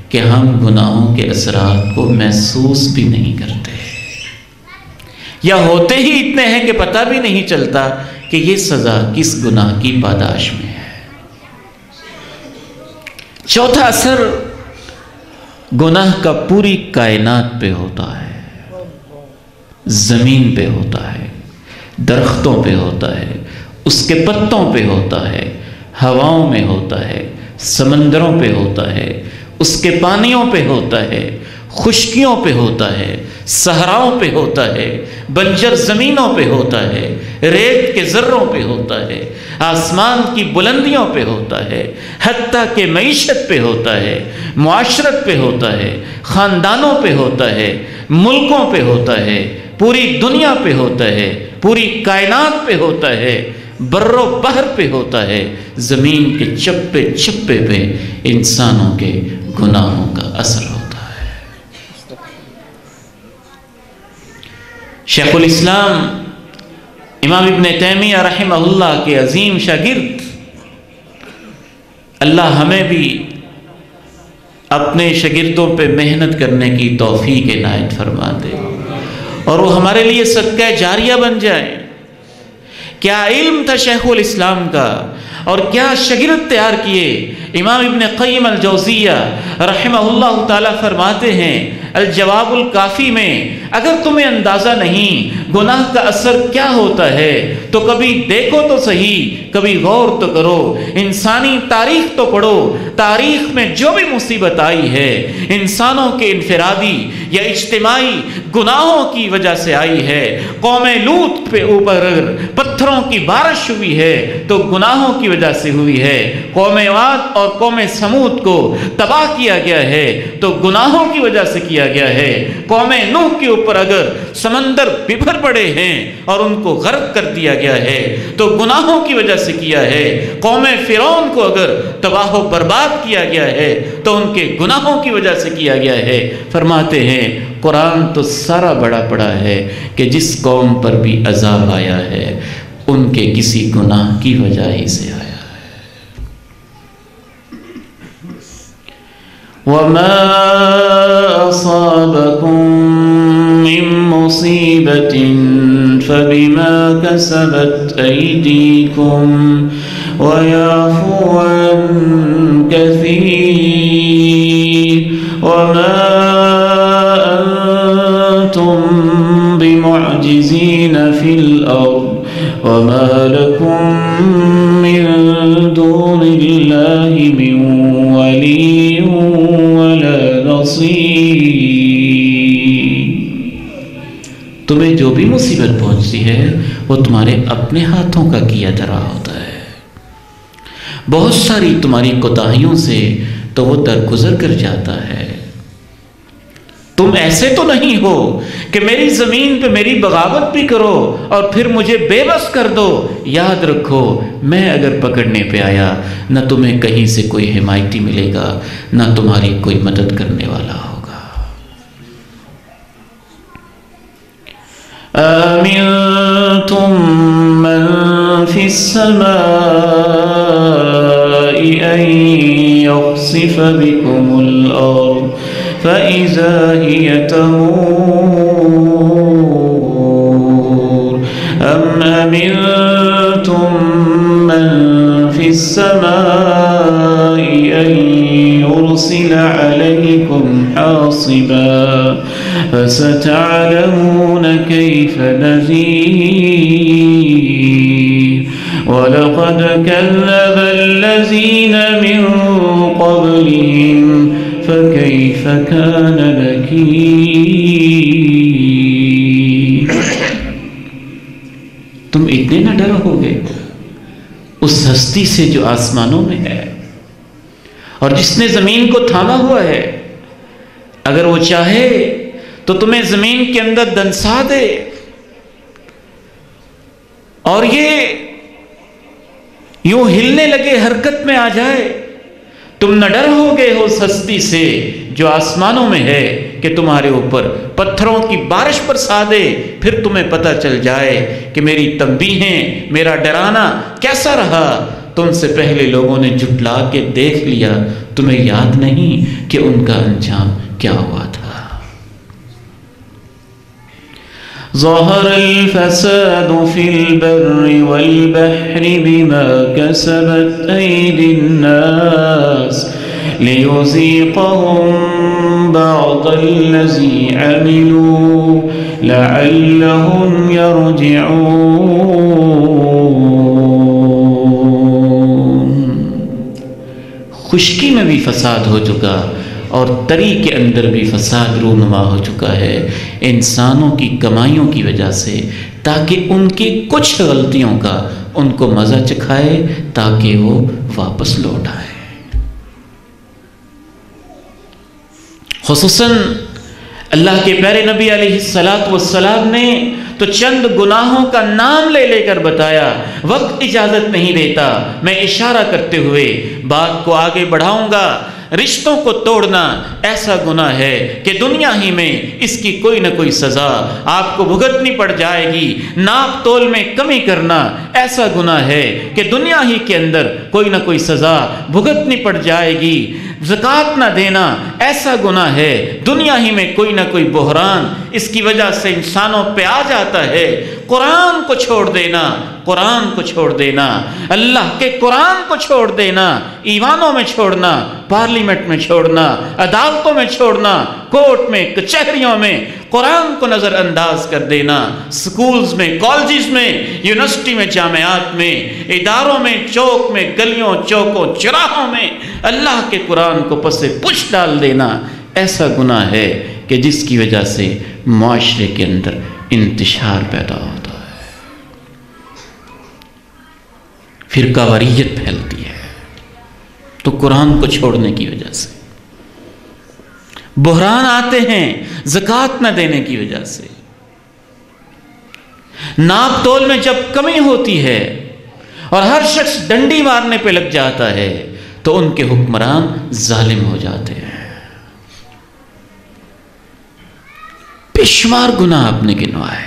[SPEAKER 1] کہ ہم گناہوں کے اثرات کو محسوس بھی نہیں کرتے، یا ہوتے ہی اتنے ہیں کہ پتہ بھی نہیں چلتا کہ یہ سزا کس گناہ کی پاداش میں ہے۔ چوتھا اثر گناہ کا پوری کائنات پہ ہوتا ہے، زمین پہ ہوتا ہے، درختوں پہ ہوتا ہے، اس کے پتوں پہ ہوتا ہے، ہواؤں میں ہوتا ہے، سمندروں پہ ہوتا ہے، اس کے پانیوں پہ ہوتا ہے، خشکیوں پہ ہوتا ہے، صحراؤں پہ ہوتا ہے، بنجر زمینوں پہ ہوتا ہے، ریت کے ذروں پہ ہوتا ہے، آسمان کی بلندیوں پہ ہوتا ہے، حتیٰ کہ معیشت پہ ہوتا ہے، معاشرت پہ ہوتا ہے، خاندانوں پہ ہوتا ہے، ملکوں پہ ہوتا ہے، پوری دنیا پہ ہوتا ہے، پوری کائنات پہ ہوتا ہے، بر و بحر پہ ہوتا ہے، زمین کے چپے چپے پہ انسانوں کے گناہوں کا اثر ہوتا ہے۔ شیخ الاسلام امام ابن تیمیہ رحمہ اللہ کے عظیم شاگرد، اللہ ہمیں بھی اپنے شاگردوں پہ محنت کرنے کی توفیق عنایت فرما دے، اور وہ ہمارے لیے صدقہ جاریہ بن جائے۔ کیا علم تھا شیخ الاسلام کا، اور کیا شاگرد تیار کیے۔ امام ابن قیم الجوزیہ رحمہ اللہ تعالیٰ فرماتے ہیں الجواب الکافی میں، اگر تمہیں اندازہ نہیں گناہ کا اثر کیا ہوتا ہے تو کبھی دیکھو تو صحیح، کبھی غور تو کرو، انسانی تاریخ تو پڑھو، تاریخ میں جو بھی مصیبت آئی ہے انسانوں کے انفرادی یا اجتماعی گناہوں کی وجہ سے آئی ہے۔ قوم لوط پہ اوپر اگر پتھروں کی بارش ہوئی ہے تو گناہوں کی وجہ سے ہوئی ہے، قوم عاد اور قوم سمود کو تباہ کیا گیا ہے تو گناہوں کی وجہ سے کیا گیا ہے، قوم نوح کے اوپر اگر سمندر ببھر پڑے ہیں اور ان کو غرق کر دیا گیا ہے تو گناہوں کی وجہ سے کیا ہے، قوم فرعون کو اگر تباہ و برباد کیا گیا ہے تو ان کے گناہوں کی وجہ سے کیا گیا ہے۔ فرماتے ہیں قرآن تو سارا بڑا پڑا ہے کہ جس قوم پر بھی عذاب آیا ہے ان کے کسی گناہ کی وجہ ہی سے آیا ہے۔ وَمَا أَصَابَكُم مِّن مُّصِيبَةٍ فَبِمَا كَسَبَتْ أَيْدِيكُمْ وَيَعْفُو عَن كَثِيرٍ وَمَا أَنتُم بمعجزين في الأرض وما لكم من دون الله من ولي ولا نصير. تمہیں جو بھی مصیبت پہنچتی ہے وہ تمہارے اپنے ہاتھوں کا کیا دھرا ہوتا ہے. بہت ساری تمہاری کوتاہیوں سے تو وہ درگزر کر جاتا ہے. تم ایسے تو نہیں ہو کہ میری زمین پہ میری بغاوت بھی کرو اور پھر مجھے بے بس کر دو. یاد رکھو میں اگر پکڑنے پہ آیا نہ تمہیں کہیں سے کوئی حمایتی ملے گا نہ تمہاری کوئی مدد کرنے والا ہوگا. آمنتم من فی السماء ان یخسف بكم الارض فإذا هي تمور أم أمنتم من في السماء أن يرسل عليكم حاصبا فستعلمون كيف نذير. ولقد كذب الذين من قبلهم فكيف كان نكير. تم اتنے نہ ڈر ہوگے اس ہستی سے جو آسمانوں میں ہے اور جس نے زمین کو تھاما ہوا ہے. اگر وہ چاہے تو تمہیں زمین کے اندر دنسا دے اور یہ یوں ہلنے لگے حرکت میں آ جائے. تم نہ ڈر ہوگے اس ہستی سے جو آسمانوں میں ہے کہ تمہارے اوپر پتھروں کی بارش برسا دے. پھر تمہیں پتہ چل جائے کہ میری تنبیہیں میرا ڈرانا کیسا رہا. تم سے پہلے لوگوں نے جھٹلا کے دیکھ لیا. تمہیں یاد نہیں کہ ان کا انجام کیا ہوا تھا. ظهر الفساد في البر والبحر بما كسبت أيدي الناس ليذيقهم بعض الذي عملوا لعلهم يرجعون. خشکی میں بھی فساد ہو چکا اور تری کے اندر بھی فساد رونما ہو چکا ہے انسانوں کی کمائیوں کی وجہ سے، تاکہ ان کی کچھ غلطیوں کا ان کو مزہ چکھائے تاکہ وہ واپس لوٹ آئے. خصوصاً اللہ کے پیارے نبی علیہ السلام نے تو چند گناہوں کا نام لے لے کر بتایا. وقت اجازت نہیں دیتا، میں اشارہ کرتے ہوئے بات کو آگے بڑھاؤں گا. رشتوں کو توڑنا ایسا گناہ ہے کہ دنیا ہی میں اس کی کوئی نہ کوئی سزا آپ کو بھگتنی پڑ جائے گی. ناپ تول میں کمی کرنا ایسا گناہ ہے کہ دنیا ہی کے اندر کوئی نہ کوئی سزا بھگتنی پڑ جائے گی. زکوٰۃ نہ دینا ایسا گناہ ہے دنیا ہی میں کوئی نہ کوئی بحران اس کی وجہ سے انسانوں پہ آ جاتا ہے. قرآن کو چھوڑ دینا، قرآن کو چھوڑ دینا، اللہ کے قرآن کو چھوڑ دینا، ایوانوں میں چھوڑنا، پارلیمنٹ میں چھوڑنا، عدالتوں میں چھوڑنا، کورٹ میں، کچہریوں میں قرآن کو نظر انداز کر دینا. سکولز میں، کالجز میں، یونیورسٹی میں، جامعات میں، اداروں میں، چوک میں، گلیوں چوکوں چراہوں میں اللہ کے قرآن کو پس پش ڈال دینا ایسا گناہ ہے کہ جس کی وجہ سے معاشرے کے اندر انتشار پیدا ہوتا ہے، فرقہ واریت پھیلتی ہے. تو قرآن کو چھوڑنے کی وجہ سے بحران آتے ہیں، زکوٰۃ نہ دینے کی وجہ سے. ناپ تول میں جب کمی ہوتی ہے اور ہر شخص ڈنڈی مارنے پہ لگ جاتا ہے تو ان کے حکمران ظالم ہو جاتے ہیں. بے شمار گناہ آپ نے گنوائے.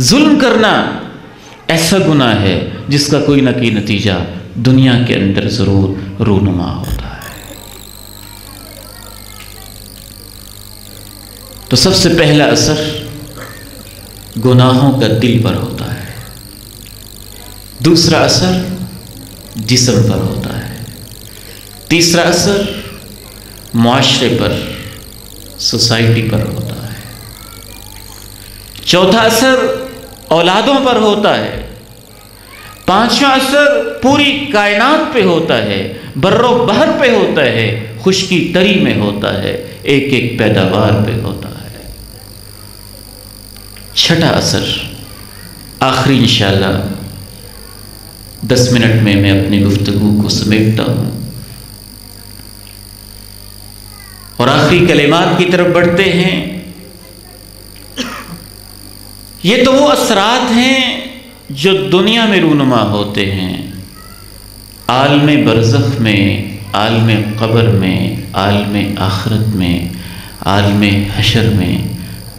[SPEAKER 1] ظلم کرنا ایسا گناہ ہے جس کا کوئی نہ کوئی نتیجہ دنیا کے اندر ضرور رونما ہوتا ہے. تو سب سے پہلا اثر گناہوں کا دل پر ہوتا ہے. دوسرا اثر جسم پر ہوتا ہے. تیسرا اثر معاشرے پر، سوسائٹی پر ہوتا ہے. چوتھا اثر اولادوں پر ہوتا ہے، پانچواں اثر پوری کائنات پہ ہوتا ہے، بر و بحر پہ ہوتا ہے، خشکی تری میں ہوتا ہے، ایک ایک پیداوار پہ ہوتا ہے۔ چھٹا اثر آخری انشاءاللہ 10 منٹ میں اپنی گفتگو کو سمیٹتا ہوں اور آخری کلمات کی طرف بڑھتے ہیں۔ یہ تو وہ اثرات ہیں جو دنیا میں رونما ہوتے ہیں، عالم برزخ میں، عالم قبر میں، عالم آخرت میں، عالم حشر میں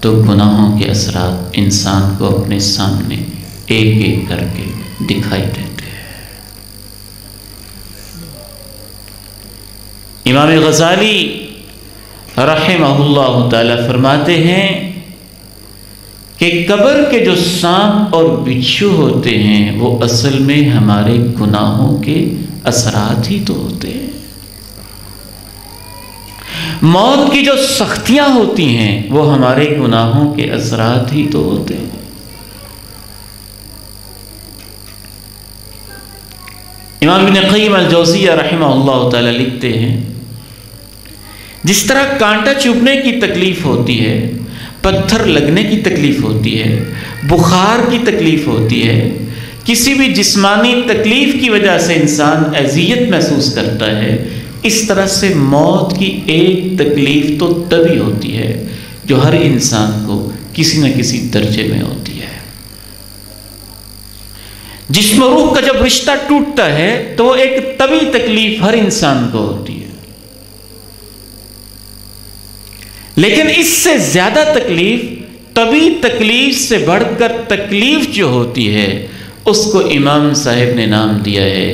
[SPEAKER 1] تو گناہوں کے اثرات انسان کو اپنے سامنے ایک ایک کر کے دکھائی دیتے ہیں۔ امام غزالی رحمہ اللہ تعالی فرماتے ہیں کہ قبر کے جو سانپ اور بچھو ہوتے ہیں وہ اصل میں ہمارے گناہوں کے اثرات ہی تو ہوتے ہیں۔ موت کی جو سختیاں ہوتی ہیں وہ ہمارے گناہوں کے اثرات ہی تو ہوتے ہیں۔ امام ابن قیم الجوزیہ رحمہ اللہ تعالی لکھتے ہیں جس طرح کانٹا چبھنے کی تکلیف ہوتی ہے، پتھر لگنے کی تکلیف ہوتی ہے، بخار کی تکلیف ہوتی ہے، کسی بھی جسمانی تکلیف کی وجہ سے انسان اذیت محسوس کرتا ہے، اس طرح سے موت کی ایک تکلیف تو تبھی ہوتی ہے جو ہر انسان کو کسی نہ کسی درجے میں ہوتی ہے۔ جسم و روح کا جب رشتہ ٹوٹتا ہے تو وہ ایک طبی تکلیف ہر انسان کو ہوتی ہے، لیکن اس سے زیادہ تکلیف، طبی تکلیف سے بڑھ کر تکلیف جو ہوتی ہے اس کو امام صاحب نے نام دیا ہے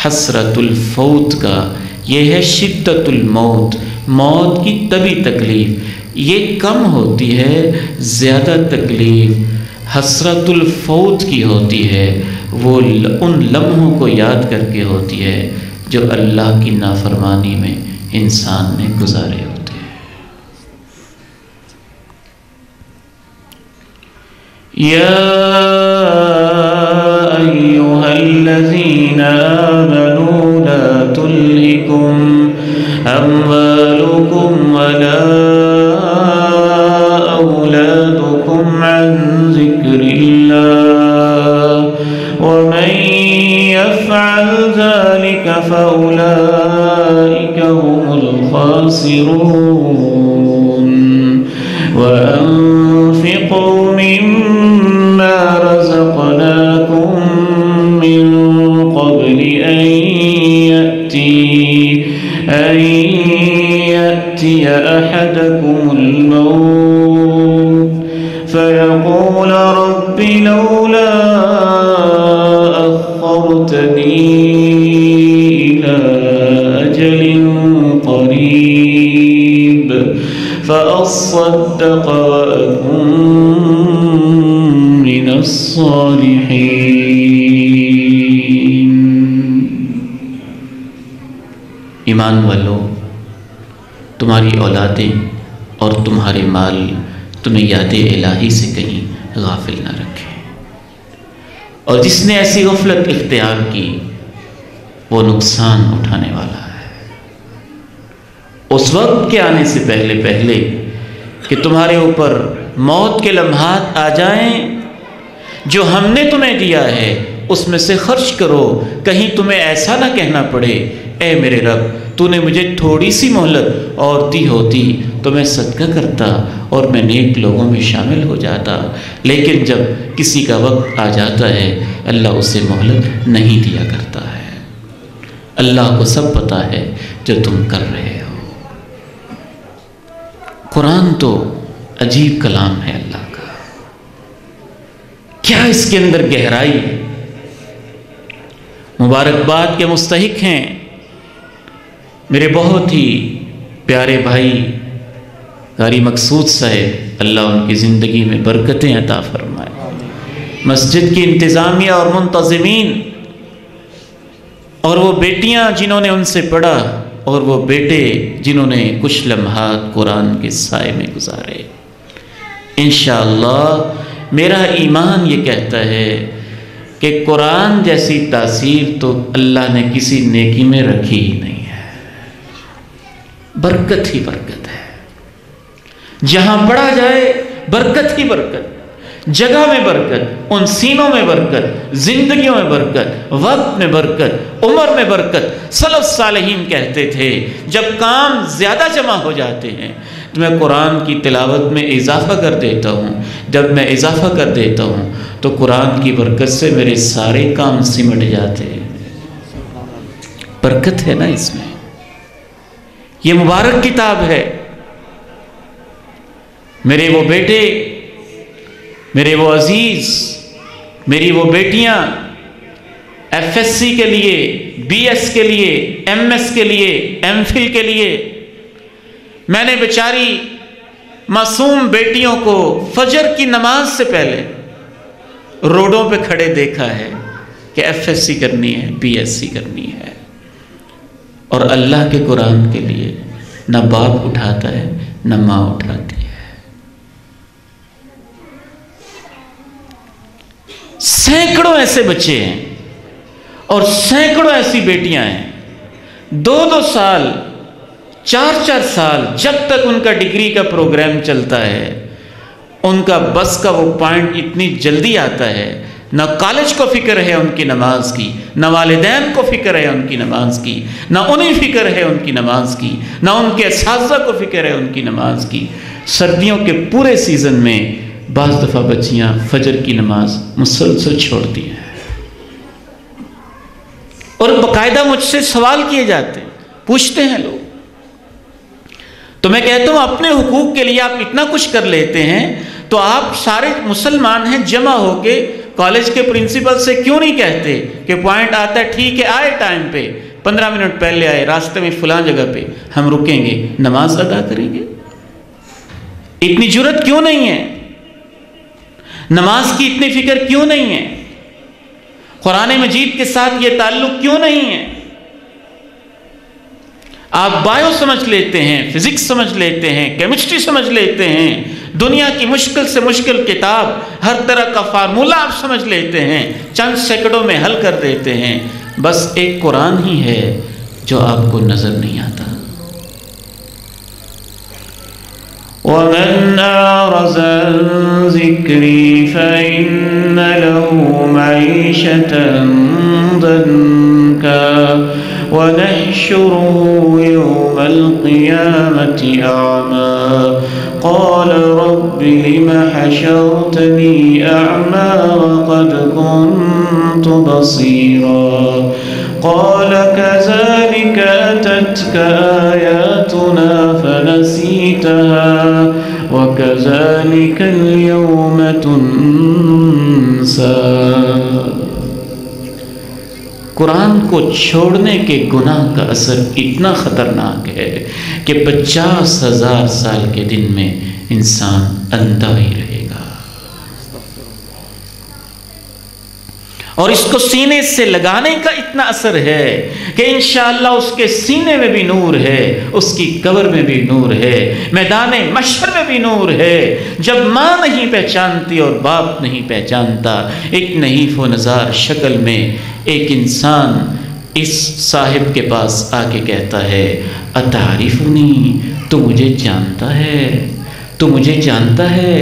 [SPEAKER 1] حسرت الفوت کا۔ یہ ہے شدت الموت، موت کی طبی تکلیف، یہ کم ہوتی ہے، زیادہ تکلیف حسرت الفوت کی ہوتی ہے، وہ ان لمحوں کو یاد کر کے ہوتی ہے جو اللہ کی نافرمانی میں انسان نے گزارے ہوتے ہیں۔ یا ایھا الذین آمنوا لا تلہکم اموالکم ولا اولادکم عن ذکر اللہ ومن یفعل ذلک فاولئک هم الخاسرون وانفقوا مما رزقناكم من قبل أن يأتي أحدكم الموت فيقول رب لولا أخرتني إلى أجل قريب فأصدق وأكن من الصالحين۔ ایمان والو، تمہاری اولادیں اور تمہارے مال تمہیں یاد الہی سے کہیں غافل نہ رکھے، اور جس نے ایسی غفلت اختیار کی وہ نقصان اٹھانے والا ہے۔ اس وقت کے آنے سے پہلے پہلے کہ تمہارے اوپر موت کے لمحات آ جائیں، جو ہم نے تمہیں دیا ہے اس میں سے خرچ کرو، کہیں تمہیں ایسا نہ کہنا پڑے اے میرے رب تو نے مجھے تھوڑی سی مہلت اور دی ہوتی تو میں صدقہ کرتا اور میں نیک لوگوں میں شامل ہو جاتا، لیکن جب کسی کا وقت آ جاتا ہے اللہ اسے مہلت نہیں دیا کرتا ہے۔ اللہ کو سب پتہ ہے جو تم کر رہے ہو۔ قرآن تو عجیب کلام ہے اللہ کا، کیا اس کے اندر گہرائی ہے۔ مبارکباد کے مستحق ہیں میرے بہت ہی پیارے بھائی قاری مقصود صاحب، اللہ ان کی زندگی میں برکتیں عطا فرمائے، مسجد کی انتظامیہ اور منتظمین، اور وہ بیٹیاں جنہوں نے ان سے پڑھا، اور وہ بیٹے جنہوں نے کچھ لمحات قرآن کے سائے میں گزارے۔ انشاءاللہ میرا ایمان یہ کہتا ہے کہ قرآن جیسی تاثیر تو اللہ نے کسی نیکی میں رکھی ہی نہیں ہے۔ برکت ہی برکت ہے، جہاں پڑھا جائے برکت ہی برکت، جگہ میں برکت، ان سینوں میں برکت، زندگیوں میں برکت، وقت میں برکت، عمر میں برکت۔ سلف صالحین کہتے تھے جب کام زیادہ جمع ہو جاتے ہیں تو میں قرآن کی تلاوت میں اضافہ کر دیتا ہوں، جب میں اضافہ کر دیتا ہوں تو قرآن کی برکت سے میرے سارے کام سمٹ جاتے ہیں۔ برکت ہے نا اس میں، یہ مبارک کتاب ہے۔ میرے وہ بیٹے، میرے وہ عزیز، میری وہ بیٹیاں ایف ایس سی کے لیے، بی ایس کے لیے، ایم ایس کے لیے، ایم فل کے لیے، میں نے بیچاری معصوم بیٹیوں کو فجر کی نماز سے پہلے روڈوں پہ کھڑے دیکھا ہے کہ ایف ایس سی کرنی ہے، بی ایس سی کرنی ہے، اور اللہ کے قرآن کے لیے نہ باپ اٹھاتا ہے نہ ماں اٹھاتی ہے۔ سینکڑوں ایسے بچے ہیں اور سینکڑوں ایسی بیٹیاں ہیں، 2-2 سال، 4-4 سال، جب تک ان کا ڈگری کا پروگرام چلتا ہے، ان کا بس کا وہ پوائنٹ اتنی جلدی آتا ہے، نہ کالج کو فکر ہے ان کی نماز کی، نہ والدین کو فکر ہے ان کی نماز کی، نہ انہیں فکر ہے ان کی نماز کی، نہ ان کے اساتذہ کو فکر ہے ان کی نماز کی۔ سردیوں کے پورے سیزن میں بعض دفعہ بچیاں فجر کی نماز مسلسل چھوڑتی ہیں، اور باقاعدہ مجھ سے سوال کیے جاتے ہیں، پوچھتے ہیں لوگ۔ تو میں کہتا ہوں اپنے حقوق کے لیے آپ اتنا کچھ کر لیتے ہیں تو آپ سارے مسلمان ہیں، جمع ہو کے کالج کے پرنسپل سے کیوں نہیں کہتے کہ پوائنٹ آتا ہے ٹھیک ہے، آئے ٹائم پہ، 15 منٹ پہلے آئے، راستے میں فلاں جگہ پہ ہم رکیں گے، نماز ادا کریں گے؟ اتنی جرت کیوں نہیں ہے؟ نماز کی اتنی فکر کیوں نہیں ہے؟ قرآن مجید کے ساتھ یہ تعلق کیوں نہیں ہے؟ آپ بایو سمجھ لیتے ہیں، فزکس سمجھ لیتے ہیں، کیمسٹری سمجھ لیتے ہیں، دنیا کی مشکل سے مشکل کتاب، ہر طرح کا فارمولہ آپ سمجھ لیتے ہیں، چند سیکنڈوں میں حل کر دیتے ہیں، بس ایک قرآن ہی ہے جو آپ کو نظر نہیں آتا۔ وَمَنْ أَعْرَضَ عَنْ ذِكْرِي فَإِنَّ لَهُ مَعِيشَةً ضَنكًا وَنَحْشُرُهُ يَوْمَ الْقِيَامَةِ أَعْمَى قَالَ رَبِّ لِمَ حَشَرْتَنِي أَعْمَى وَقَدْ كُنْتُ بَصِيرًا قال كذلك أتتك آياتنا فنسيتها وكذلك اليوم تنسى۔ قرآن کو چھوڑنے کے گناہ کا اثر اتنا خطرناک ہے کہ 50,000 سال کے دن میں انسان اندھا ہی رہے گا، اور اس کو سینے سے لگانے کا اتنا اثر ہے کہ انشاءاللہ اس کے سینے میں بھی نور ہے، اس کی قبر میں بھی نور ہے، میدان محشر میں بھی نور ہے۔ جب ماں نہیں پہچانتی اور باپ نہیں پہچانتا، ایک نحیف و نزار شکل میں ایک انسان اس صاحب کے پاس آ کے کہتا ہے اتعرفنی، تو مجھے جانتا ہے، تو مجھے جانتا ہے۔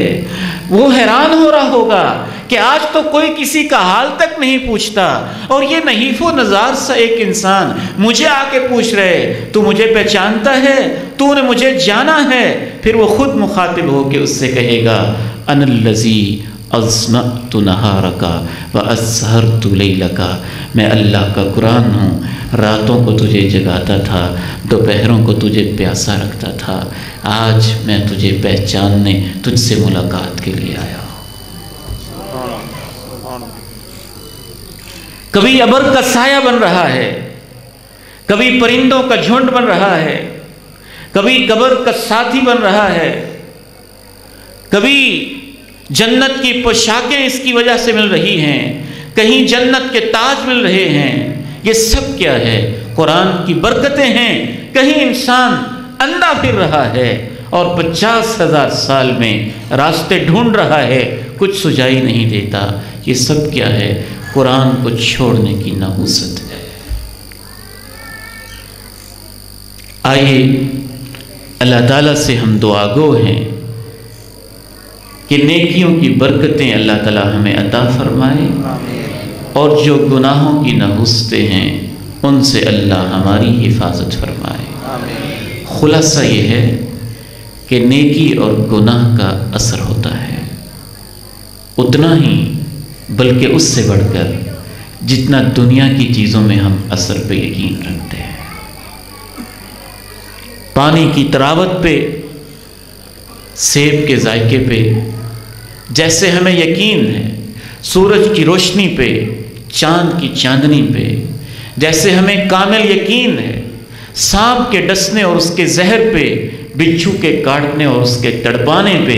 [SPEAKER 1] وہ حیران ہو رہا ہوگا کہ آج تو کوئی کسی کا حال تک نہیں پوچھتا، اور یہ نحیف و نزار سا ایک انسان مجھے آ کے پوچھ رہے تو مجھے پہچانتا ہے، تو نے مجھے جانا ہے۔ پھر وہ خود مخاطب ہو کے اس سے کہے گا انا الذی اظمأت نہارک واسہرت لیلک، میں اللہ کا قرآن ہوں، راتوں کو تجھے جگاتا تھا، دوپہروں کو تجھے پیاسا رکھتا تھا، آج میں تجھے پہچاننے، تجھ سے ملاقات کے لیے آیا ہوں۔ کبھی ابر کا سایہ بن رہا ہے، کبھی پرندوں کا جھنڈ بن رہا ہے، کبھی قبر کا ساتھی بن رہا ہے، کبھی جنت کی پوشاکیں اس کی وجہ سے مل رہی ہیں، کہیں جنت کے تاج مل رہے ہیں۔ یہ سب کیا ہے؟ قرآن کی برکتیں ہیں۔ کہیں انسان اندھا پھر رہا ہے اور 50,000 سال میں راستے ڈھونڈ رہا ہے، کچھ سجائی نہیں دیتا، یہ سب کیا ہے؟ قرآن کو چھوڑنے کی نحوست ہے۔ آئیے اللہ تعالیٰ سے ہم دعا گو ہیں کہ نیکیوں کی برکتیں اللہ تعالیٰ ہمیں عطا فرمائے، اور جو گناہوں کی نحوستیں ہیں ان سے اللہ ہماری حفاظت فرمائے۔ خلاصہ یہ ہے کہ نیکی اور گناہ کا اثر ہوتا ہے اتنا ہی، بلکہ اس سے بڑھ کر جتنا دنیا کی چیزوں میں ہم اثر پہ یقین رکھتے ہیں۔ پانی کی تراوت پہ، سیب کے ذائقے پہ جیسے ہمیں یقین ہے، سورج کی روشنی پہ، چاند کی چاندنی پہ جیسے ہمیں کامل یقین ہے، سانپ کے ڈسنے اور اس کے زہر پہ، بچھو کے کاٹنے اور اس کے تڑپانے پہ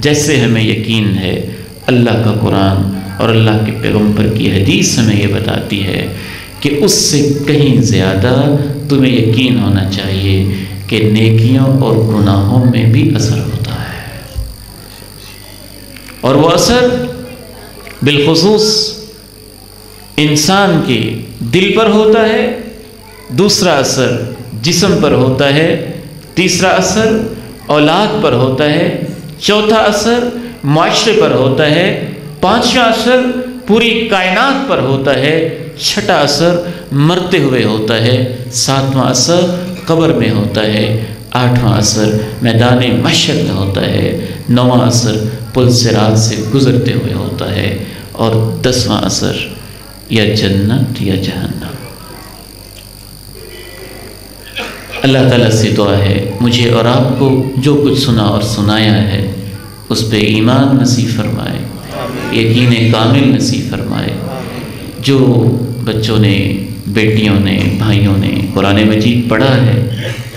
[SPEAKER 1] جیسے ہمیں یقین ہے، اللہ کا قرآن اور اللہ کے پیغمبر کی حدیث ہمیں یہ بتاتی ہے کہ اس سے کہیں زیادہ تمہیں یقین ہونا چاہیے کہ نیکیوں اور گناہوں میں بھی اثر ہوتا ہے، اور وہ اثر بالخصوص انسان کے دل پر ہوتا ہے، دوسرا اثر جسم پر ہوتا ہے، تیسرا اثر اولاد پر ہوتا ہے، چوتھا اثر معاشرے پر ہوتا ہے، پانچواں اثر پوری کائنات پر ہوتا ہے، چھٹا اثر مرتے ہوئے ہوتا ہے، ساتواں اثر قبر میں ہوتا ہے، آٹھواں اثر میدان محشر میں ہوتا ہے، نواں اثر پل صراط سے گزرتے ہوئے ہوتا ہے، اور 10واں اثر یا جنت یا جہنم۔ اللہ تعالیٰ سے دعا ہے مجھے اور آپ کو جو کچھ سنا اور سنایا ہے اس پہ ایمان نصیب فرمائے، یقین کامل نصیب فرمائے۔ جو بچوں نے، بیٹیوں نے، بھائیوں نے قرآن مجید پڑھا ہے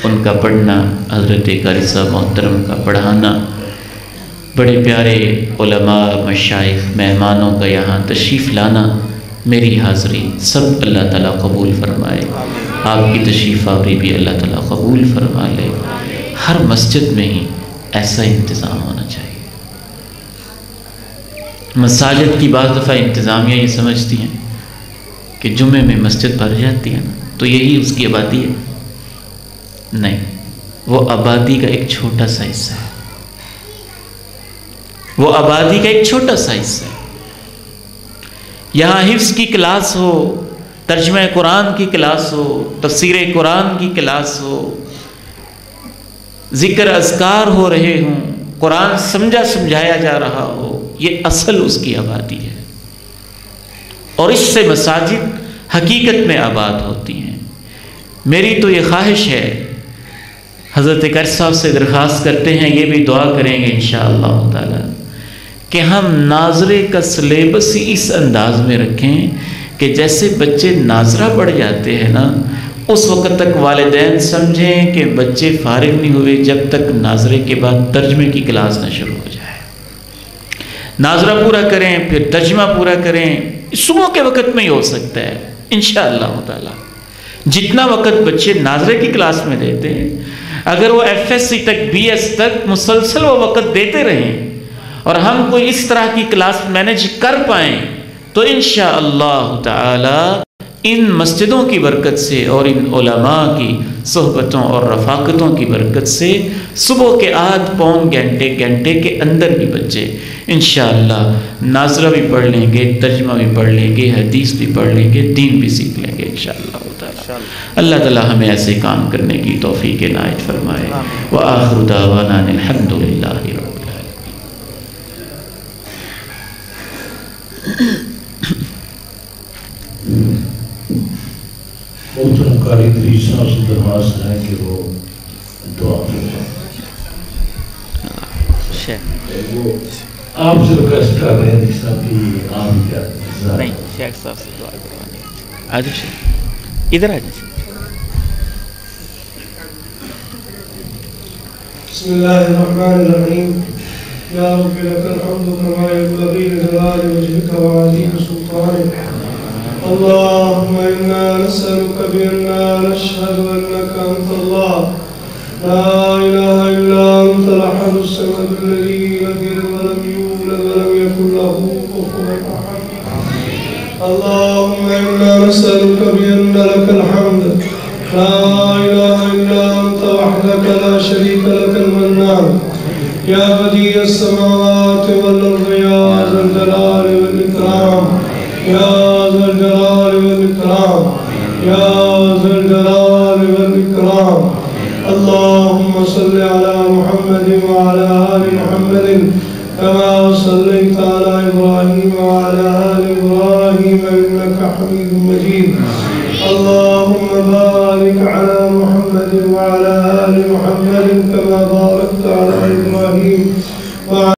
[SPEAKER 1] ان کا پڑھنا، حضرت قاری صاحب محترم کا پڑھانا، بڑے پیارے علماء، مشائخ، مہمانوں کا یہاں تشریف لانا، میری حاضری سب اللہ تعالیٰ قبول فرمائے، آپ کی تشریف آوری بھی اللہ تعالیٰ قبول فرما لے۔ ہر مسجد میں ہی ایسا انتظام ہونا چاہیے۔ مساجد کی بعض دفعہ انتظامیہ یہ سمجھتی ہیں کہ جمعے میں مسجد بھر جاتی ہے نا تو یہی اس کی آبادی ہے، نہیں، وہ آبادی کا ایک چھوٹا سا حصہ ہے، وہ آبادی کا ایک چھوٹا سا حصہ ہے۔ یہاں حفظ کی کلاس ہو، ترجمہ قرآن کی کلاس ہو، تفسیر قرآن کی کلاس ہو، ذکر اذکار ہو رہے ہوں، قرآن سمجھایا جا رہا ہو، یہ اصل اس کی آبادی ہے، اور اس سے مساجد حقیقت میں آباد ہوتی ہیں۔ میری تو یہ خواہش ہے، حضرت قاری صاحب سے درخواست کرتے ہیں، یہ بھی دعا کریں گے انشاءاللہ تعالی کہ ہم ناظرے کا سلیبس ہی اس انداز میں رکھیں کہ جیسے بچے ناظرہ پڑھ جاتے ہیں نا، اس وقت تک والدین سمجھیں کہ بچے فارغ نہیں ہوئے جب تک ناظرے کے بعد ترجمے کی کلاس نہ شروع ہو جائے۔ ناظرہ پورا کریں، پھر ترجمہ پورا کریں، صبح کے وقت میں ہی ہو سکتا ہے انشاءاللہ تعالی۔ جتنا وقت بچے ناظرے کی کلاس میں دیتے ہیں، اگر وہ FSC تک، BS تک مسلسل وہ وقت دیتے رہیں اور ہم کوئی اس طرح کی کلاس مینیج کر پائیں تو انشاءاللہ تعالی ان مسجدوں کی برکت سے اور ان علماء کی صحبتوں اور رفاقتوں کی برکت سے صبح کے آدھ پون گھنٹے کے اندر بھی بچے انشاءاللہ ناظرہ بھی پڑھ لیں گے، ترجمہ بھی پڑھ لیں گے، حدیث بھی پڑھ لیں گے، دین بھی سیکھ لیں گے انشاءاللہ تعالی۔ اللہ تعالی ہمیں ایسے کام کرنے کی توفیق عنایت فرمائے۔ وآخر دعوانا الحمدللہ رب العالمین۔
[SPEAKER 2] محترم قاری ادریس صاحب سے درخواست ہے کہ وہ دعا فرمائیں۔ وہ آپ سے ریکویسٹ کر رہے ہیں ادریس صاحب کی، آپ کیا
[SPEAKER 1] نہیں، شیخ صاحب سے دعا کروانی ہے۔ آج شیخ ادھر آ جائیں۔
[SPEAKER 3] بسم اللہ الرحمن الرحیم۔ یا رب لک الحمد کما ینبغی لجلال وجهک وعظیم سلطانک۔ اللهم إنا نسألك بأننا نشهد أنك أنت الله لا إله إلا أنت كفوا أحد. اللهم إنا نسألك بأن لك الحمد لا إله إلا أنت وحدك لا شريك لك المنان يا بديع السماوات والأرض يا ذا الجلال والإكرام يا ذا الجلال والإكرام يا ذا الجلال والإكرام. اللهم صل على محمد وعلى آل محمد كما صليت على إبراهيم وعلى آل إبراهيم إنك حميد مجيد. اللهم بارك على محمد وعلى آل محمد كما باركت على إبراهيم وعلى